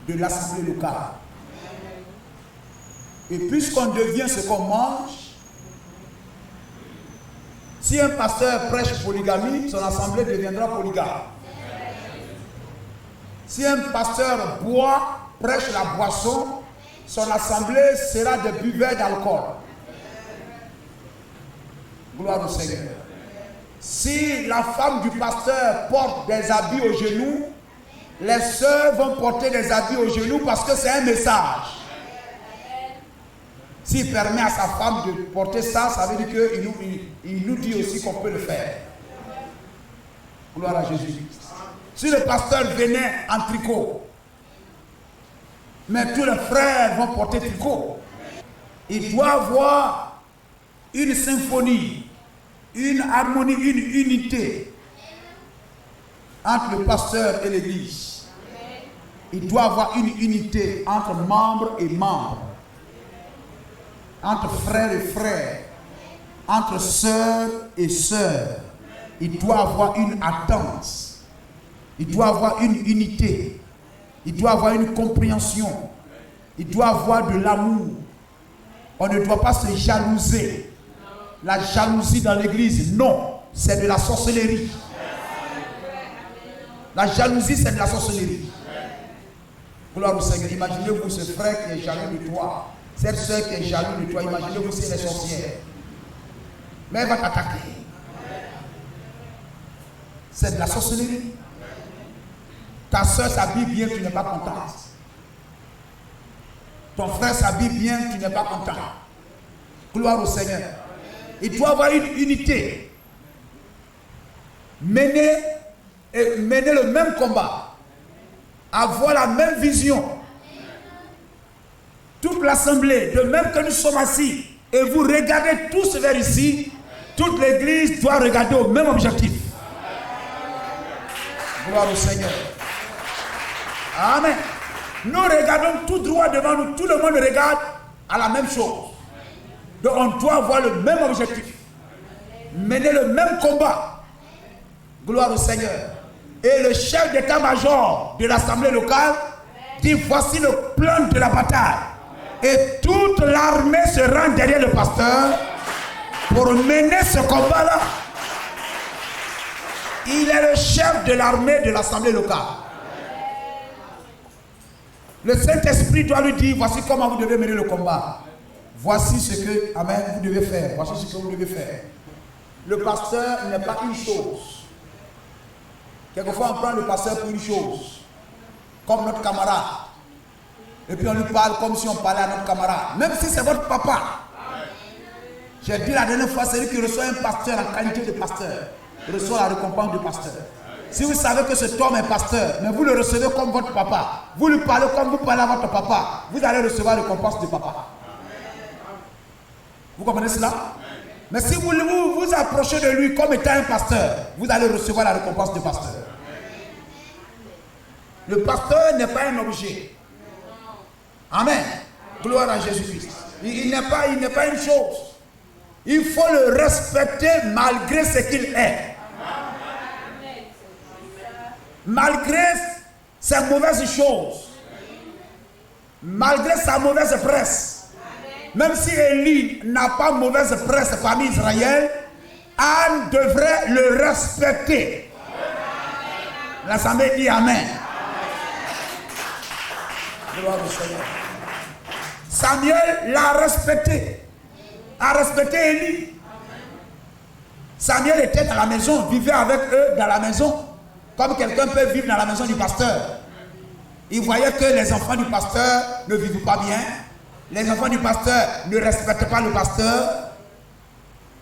de l'assemblée locale. Et puisqu'on devient ce qu'on mange, si un pasteur prêche polygamie, son assemblée deviendra polygame. Si un pasteur prêche la boisson, son assemblée sera des buveurs d'alcool. Gloire au Seigneur. Si la femme du pasteur porte des habits aux genoux, les sœurs vont porter des habits aux genoux parce que c'est un message. S'il permet à sa femme de porter ça, ça veut dire qu'il nous dit aussi qu'on peut le faire. Gloire à Jésus. Si le pasteur venait en tricot, mais tous les frères vont porter tricot, il doit avoir une symphonie, une harmonie, une unité entre le pasteur et l'église. Il doit avoir une unité entre membres et membres, entre frères et frères, entre sœurs et sœurs. Il doit avoir une attente. Il doit avoir une unité. Il doit avoir une compréhension. Il doit avoir de l'amour. On ne doit pas se jalouser. La jalousie dans l'église, non, c'est de la sorcellerie. La jalousie, c'est de la sorcellerie. Gloire au Seigneur. Imaginez-vous ce frère qui est jaloux de toi. Cette soeur qui est jaloux de toi. Imaginez-vous si elle est sorcière. Mais elle va t'attaquer. C'est de la sorcellerie. Ta soeur s'habille bien, tu n'es pas contente. Ton frère s'habille bien, tu n'es pas content. Gloire au Seigneur. Il doit avoir une unité. Mener le même combat. Avoir la même vision. Toute l'assemblée, de même que nous sommes assis, et vous regardez tous vers ici, toute l'église doit regarder au même objectif. Gloire au Seigneur. Amen. Nous regardons tout droit devant nous. Tout le monde regarde à la même chose. Donc on doit avoir le même objectif. Mener le même combat. Gloire au Seigneur. Et le chef d'état-major de l'assemblée locale dit voici le plan de la bataille. Et toute l'armée se rend derrière le pasteur pour mener ce combat-là. Il est le chef de l'armée de l'assemblée locale. Le Saint-Esprit doit lui dire voici comment vous devez mener le combat. Voici ce que, amen, vous devez faire. Voici ce que vous devez faire. Le pasteur n'est pas une chose. Quelquefois on prend le pasteur pour une chose. Comme notre camarade. Et puis on lui parle comme si on parlait à notre camarade. Même si c'est votre papa. J'ai dit la dernière fois, celui qui reçoit un pasteur en qualité de pasteur reçoit la récompense du pasteur. Si vous savez que cet homme est pasteur, mais vous le recevez comme votre papa, vous lui parlez comme vous parlez à votre papa, vous allez recevoir la récompense du papa. Vous comprenez cela? Mais si vous vous approchez de lui comme étant un pasteur, vous allez recevoir la récompense du pasteur. Le pasteur n'est pas un objet. Amen. Gloire à Jésus-Christ. Il n'est pas une chose. Il faut le respecter malgré ce qu'il est. Malgré ses mauvaises choses. Malgré sa mauvaise presse. Même si Élie n'a pas mauvaise presse parmi Israël, Anne devrait le respecter. L'assemblée dit Amen. Gloire au Seigneur. Samuel l'a respecté. A respecté Élie. Samuel était dans la maison, vivait avec eux dans la maison. Comme quelqu'un peut vivre dans la maison du pasteur. Il voyait que les enfants du pasteur ne vivent pas bien. Les enfants du pasteur ne respectent pas le pasteur.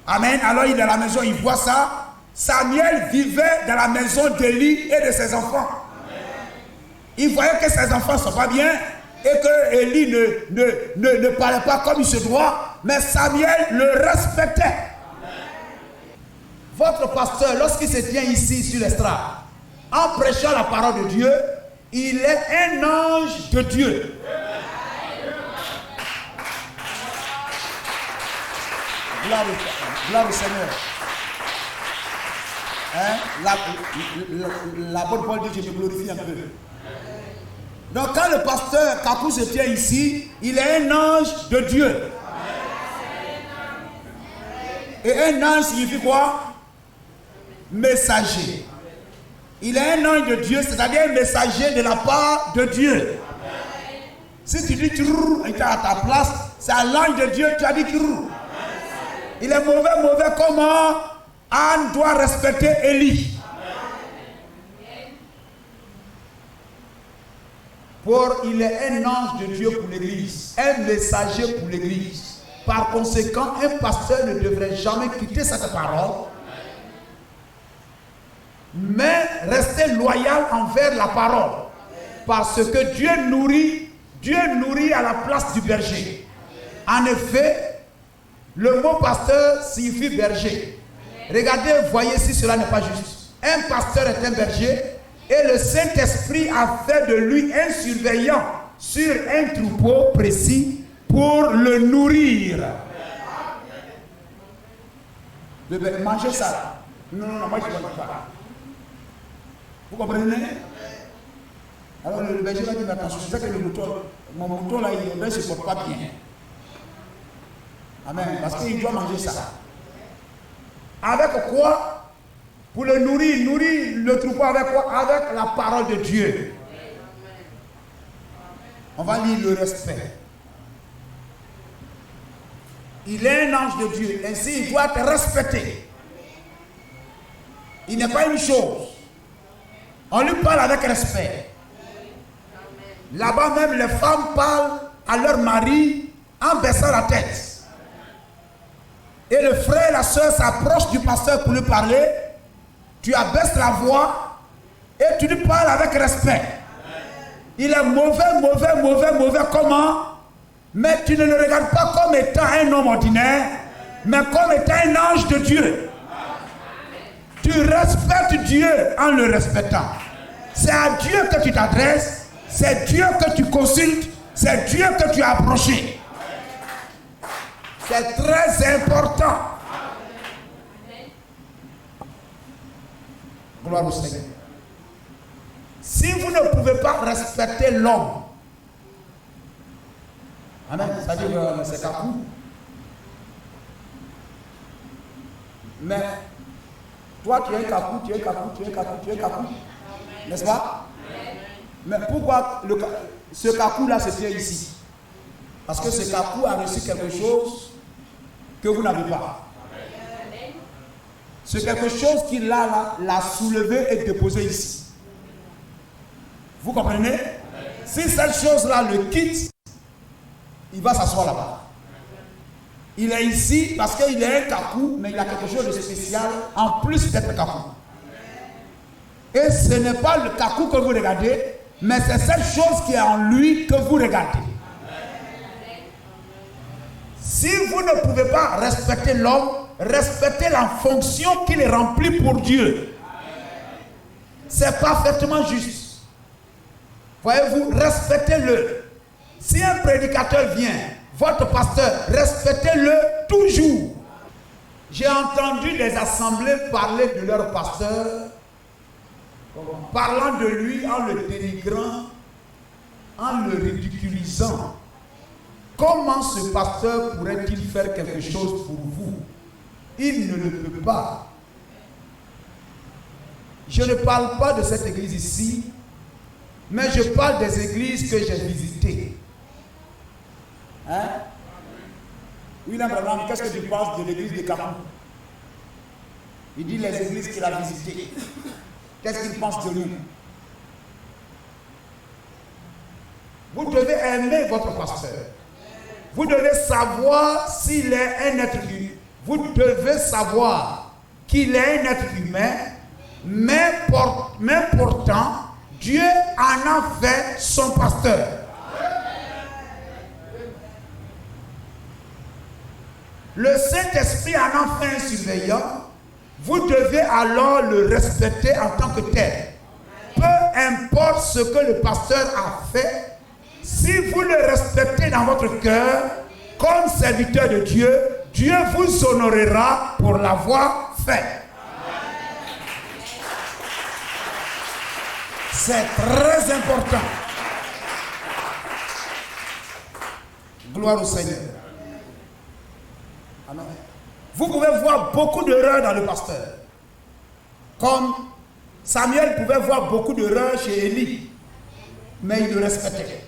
Amen. Alors il est dans la maison, il voit ça. Samuel vivait dans la maison d'Élie et de ses enfants. Il voyait que ses enfants ne sont pas bien et que Élie ne parlait pas comme il se doit. Mais Samuel le respectait. Votre pasteur, lorsqu'il se tient ici sur l'estrade, en prêchant la parole de Dieu, il est un ange de Dieu. Gloire au Seigneur. Hein? La bonne parole dit je me glorifie un peu. Donc quand le pasteur Kapou se tient ici, il est un ange de Dieu. Et un ange signifie quoi? Messager. Il est un ange de Dieu, c'est-à-dire un messager de la part de Dieu. Si tu dis trou, il est à ta place, c'est à l'ange de Dieu, tu as dit trou. Il est mauvais, comment Anne doit respecter Élie. Il est un ange de Dieu pour l'église, un messager pour l'église. Par conséquent, un pasteur ne devrait jamais quitter cette parole, mais rester loyal envers la parole. Parce que Dieu nourrit à la place du berger. En effet, le mot pasteur signifie berger. Regardez, voyez si cela n'est pas juste. Un pasteur est un berger et le Saint-Esprit a fait de lui un surveillant sur un troupeau précis pour le nourrir. Mangez ça. Non, moi je ne mange pas. Vous comprenez? Alors le berger va dire attention, c'est ça que mon mouton là, il ne se porte pas bien. Amen. Parce qu'il doit manger ça. Avec quoi? Pour le nourrir, il nourrit le troupeau avec quoi? Avec la parole de Dieu. On va lire le respect. Il est un ange de Dieu, ainsi il doit être respecté. Il n'est pas une chose. On lui parle avec respect. Là-bas même, les femmes parlent à leur mari en baissant la tête. Et le frère et la soeur s'approchent du pasteur pour lui parler. Tu abaisses la voix et tu lui parles avec respect. Il est mauvais, comment? Mais tu ne le regardes pas comme étant un homme ordinaire, mais comme étant un ange de Dieu. Tu respectes Dieu en le respectant. C'est à Dieu que tu t'adresses, C'est Dieu que tu consultes, c'est Dieu que tu as approché. C'est très important. Gloire au Seigneur. Si vous ne pouvez pas respecter l'homme, amen, ça dit que c'est Kakou. Mais toi tu es Kakou, tu es Kakou, tu es Kakou, tu es Kakou. N'est-ce pas? Mais pourquoi ce Kakou là se tient ici? Parce que ce Kakou a reçu quelque chose que vous n'avez pas. C'est quelque chose qu'il a là, l'a soulevé et déposé ici. Vous comprenez? Si cette chose-là le quitte, il va s'asseoir là-bas. Il est ici parce qu'il est un Kakou, mais il a quelque chose de spécial en plus d'être Kakou. Et ce n'est pas le Kakou que vous regardez, mais c'est cette chose qui est en lui que vous regardez. Si vous ne pouvez pas respecter l'homme, respectez la fonction qu'il remplit pour Dieu. C'est parfaitement juste. Voyez-vous, respectez-le. Si un prédicateur vient, votre pasteur, respectez-le toujours. J'ai entendu les assemblées parler de leur pasteur, parlant de lui en le dénigrant, en le ridiculisant. Comment ce pasteur pourrait-il faire quelque chose pour vous? Il ne le peut pas. Je ne parle pas de cette église ici, mais je parle des églises que j'ai visitées. Hein? William Branham, qu'est-ce que tu penses de l'église de Kakou? Il dit les églises qu'il a visitées. Qu'est-ce qu'il pense de nous? Vous devez aimer votre pasteur. Vous devez savoir s'il est un être humain. Vous devez savoir qu'il est un être humain, mais pourtant, Dieu en a fait son pasteur. Le Saint-Esprit en a fait un surveillant. Vous devez alors le respecter en tant que tel. Peu importe ce que le pasteur a fait, si vous le respectez dans votre cœur, comme serviteur de Dieu, Dieu vous honorera pour l'avoir fait. C'est très important. Gloire au Seigneur. Amen. Vous pouvez voir beaucoup d'erreurs dans le pasteur. Comme Samuel pouvait voir beaucoup d'erreurs chez Élie, mais il le respectait.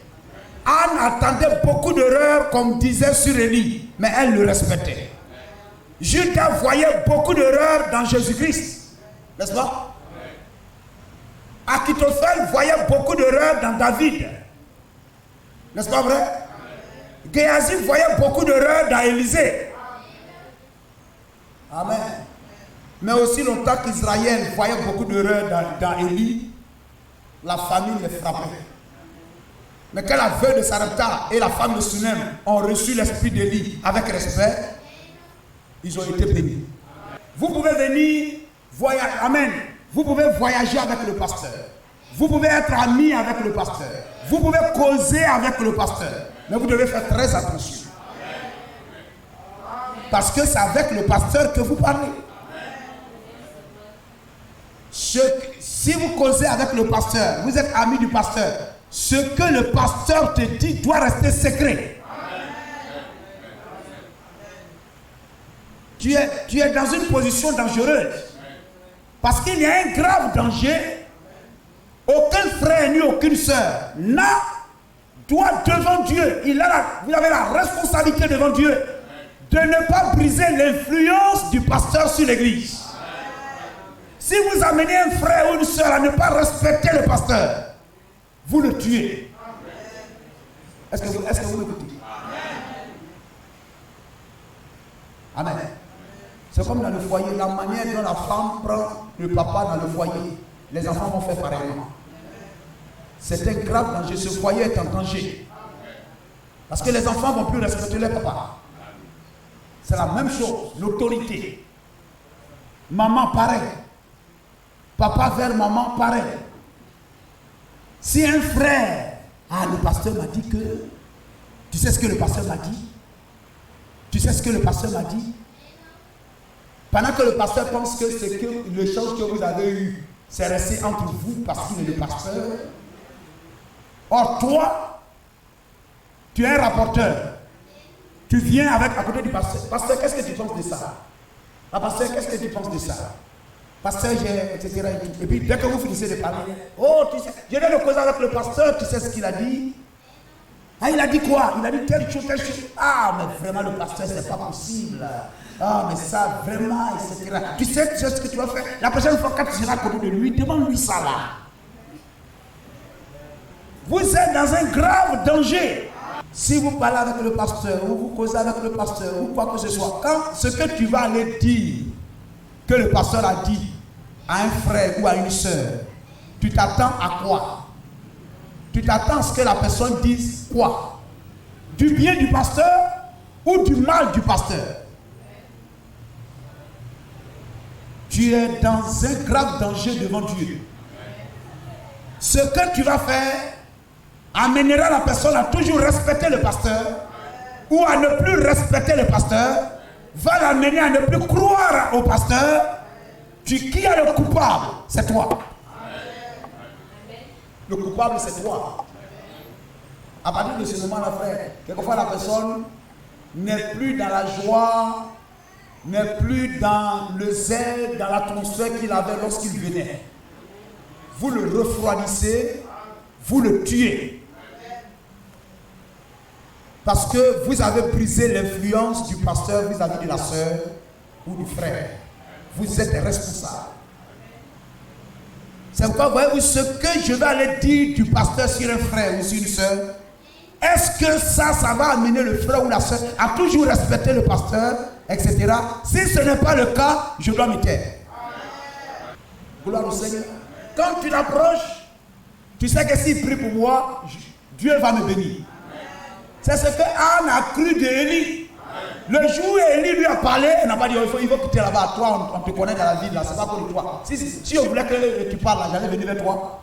Anne attendait beaucoup d'erreurs, comme disait sur Élie, mais elle le respectait. Judas voyait beaucoup d'erreurs dans Jésus-Christ, n'est-ce pas? Achitophel voyait beaucoup d'erreurs dans David, n'est-ce pas vrai? Géasi voyait beaucoup d'erreurs dans Élisée. Amen. Mais aussi longtemps qu'Israël voyait beaucoup d'erreurs dans Élie, la famille les frappait. Mais quand la veuve de Sarepta et la femme de Sunem ont reçu l'esprit d'Élie avec respect, ils ont été bénis. Vous pouvez venir voyager, amen. Vous pouvez voyager avec le pasteur. Vous pouvez être ami avec le pasteur. Vous pouvez causer avec le pasteur. Mais vous devez faire très attention. Parce que c'est avec le pasteur que vous parlez. Si vous causez avec le pasteur, vous êtes ami du pasteur, ce que le pasteur te dit doit rester secret. Tu es dans une position dangereuse. Parce qu'il y a un grave danger. Aucun frère ni aucune sœur doit devant Dieu. Vous avez la responsabilité devant Dieu de ne pas briser l'influence du pasteur sur l'église. Si vous amenez un frère ou une sœur à ne pas respecter le pasteur, vous le tuez. Est-ce que vous m'écoutez? Amen. C'est comme dans le foyer, la manière dont la femme prend le papa dans le foyer. Les enfants vont faire pareillement. C'est un grave danger. Ce foyer est en danger. Parce que les enfants ne vont plus respecter leur papa. C'est la même chose. L'autorité. Maman pareil. Papa vers maman pareil. Si un frère Ah, le pasteur m'a dit que... Tu sais ce que le pasteur m'a dit? Tu sais ce que le pasteur m'a dit? Pendant que le pasteur pense que c'est que l'échange que vous avez eu, c'est resté entre vous parce qu'il est le pasteur. Or, toi, tu es un rapporteur. Tu viens avec à côté du pasteur. Pasteur, qu'est-ce que tu penses de ça? Ah, pasteur, qu'est-ce que tu penses de ça? Pasteur, etc. Et puis, dès que vous finissez de parler, oh, tu sais, je viens de causer avec le pasteur, tu sais ce qu'il a dit? Ah, il a dit quoi? Il a dit telle chose, telle chose. Ah, mais vraiment, le pasteur, c'est pas possible. Ah, mais ça, vraiment, etc. Tu sais ce que tu vas faire? La prochaine fois, quand tu seras à côté de lui, demande-lui ça là. Vous êtes dans un grave danger. Si vous parlez avec le pasteur, ou vous causez avec le pasteur, ou quoi que ce soit, quand ce que tu vas aller dire, que le pasteur a dit à un frère ou à une soeur, tu t'attends à quoi? Tu t'attends à ce que la personne dise quoi? Du bien du pasteur ou du mal du pasteur? Tu es dans un grave danger devant Dieu. Ce que tu vas faire amènera la personne à toujours respecter le pasteur ou à ne plus respecter le pasteur, va l'amener à ne plus croire au pasteur. Qui est le coupable? C'est toi. Le coupable, c'est toi. À partir de ce moment-là, frère, quelquefois la personne n'est plus dans la joie, n'est plus dans le zèle, dans l'atmosphère qu'il avait lorsqu'il venait. Vous le refroidissez, vous le tuez. Parce que vous avez brisé l'influence du pasteur vis-à-vis de la sœur ou du frère. Vous êtes responsable. C'est pourquoi, voyez-vous, ce que je vais aller dire du pasteur sur un frère ou sur une sœur, est-ce que ça va amener le frère ou la sœur à toujours respecter le pasteur, etc. Si ce n'est pas le cas, je dois me taire. Gloire au Seigneur. Quand tu l'approches, tu sais que s'il prie pour moi, Dieu va me bénir. C'est ce que Anne a cru d'Élie. Le jour où Élie lui a parlé, elle n'a pas dit il faut quitter là-bas. Toi, on te connaît dans la ville, là, c'est pas pour toi. Si on voulait que tu parles là, j'allais venir vers toi.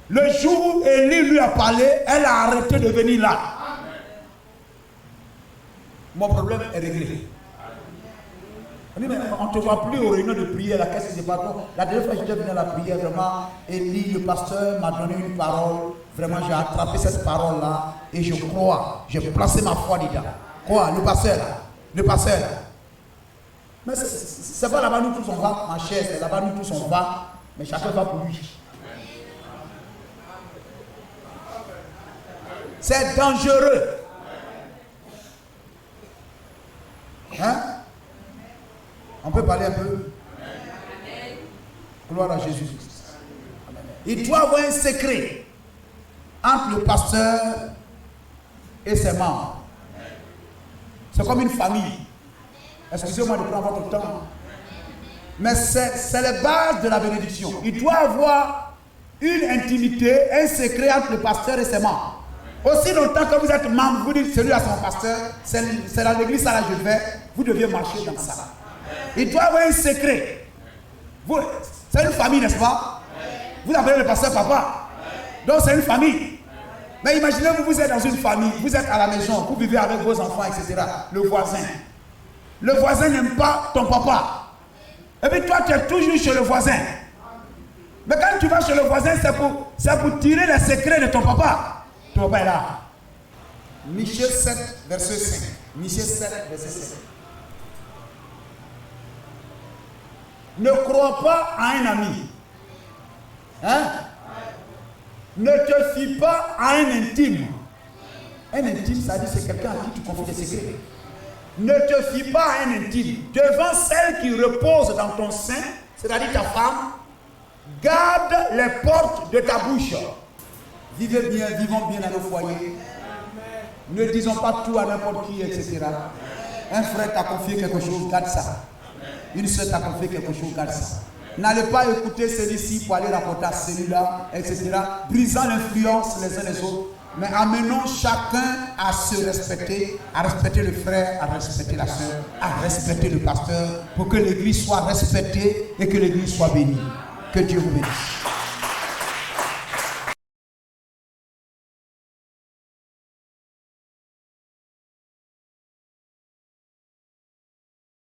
Le jour où Élie lui a parlé, elle a arrêté de venir là. Mon problème est réglé. On ne te voit plus aux réunions de prière, là, qu'est-ce qui se passe? La dernière fois que j'étais venu à la prière, vraiment, Élie, le pasteur, m'a donné une parole. Vraiment, j'ai attrapé cette parole-là et je crois, j'ai placé ma foi dedans. Quoi? Le pasteur là? Le pasteur là? Mais c'est pas là-bas nous tous on va, ma chère, c'est là-bas nous tous on va, mais chacun va pour lui. C'est dangereux. Hein? On peut parler un peu? Gloire à Jésus-Christ. Il doit avoir un secret entre le pasteur et ses membres. C'est comme une famille. Excusez-moi de prendre votre temps. Mais c'est la base de la bénédiction. Il doit avoir une intimité, un secret entre le pasteur et ses membres. Aussi longtemps que vous êtes membre, vous dites celui à son pasteur, c'est dans l'église, ça là je vais, vous deviez marcher dans ça. Il doit avoir un secret. C'est une famille, n'est-ce pas? Vous appelez le pasteur papa. Donc c'est une famille. Mais imaginez-vous, vous êtes dans une famille, vous êtes à la maison, vous vivez avec vos enfants, etc. Le voisin n'aime pas ton papa. Et puis toi, tu es toujours chez le voisin. Mais quand tu vas chez le voisin, c'est pour tirer les secrets de ton papa. Ton papa est là. Michée 7, verset 5. Michée 7, verset 5. Ne crois pas à un ami. Hein? Ne te fie pas à un intime. Un intime, ça dit c'est quelqu'un à qui tu confies des secrets. Ne te fie pas à un intime. Devant celle qui repose dans ton sein, c'est-à-dire ta femme, garde les portes de ta bouche. Vivez bien, vivons bien dans nos foyers. Ne disons pas tout à n'importe qui, etc. Un frère t'a confié quelque chose, garde ça. Une soeur t'a confié quelque chose, garde ça. N'allez pas écouter celui-ci pour aller rapporter à celui-là, etc. Brisant l'influence les uns les autres. Mais amenons chacun à se respecter, à respecter le frère, à respecter la soeur, à respecter le pasteur, pour que l'église soit respectée et que l'église soit bénie. Que Dieu vous bénisse.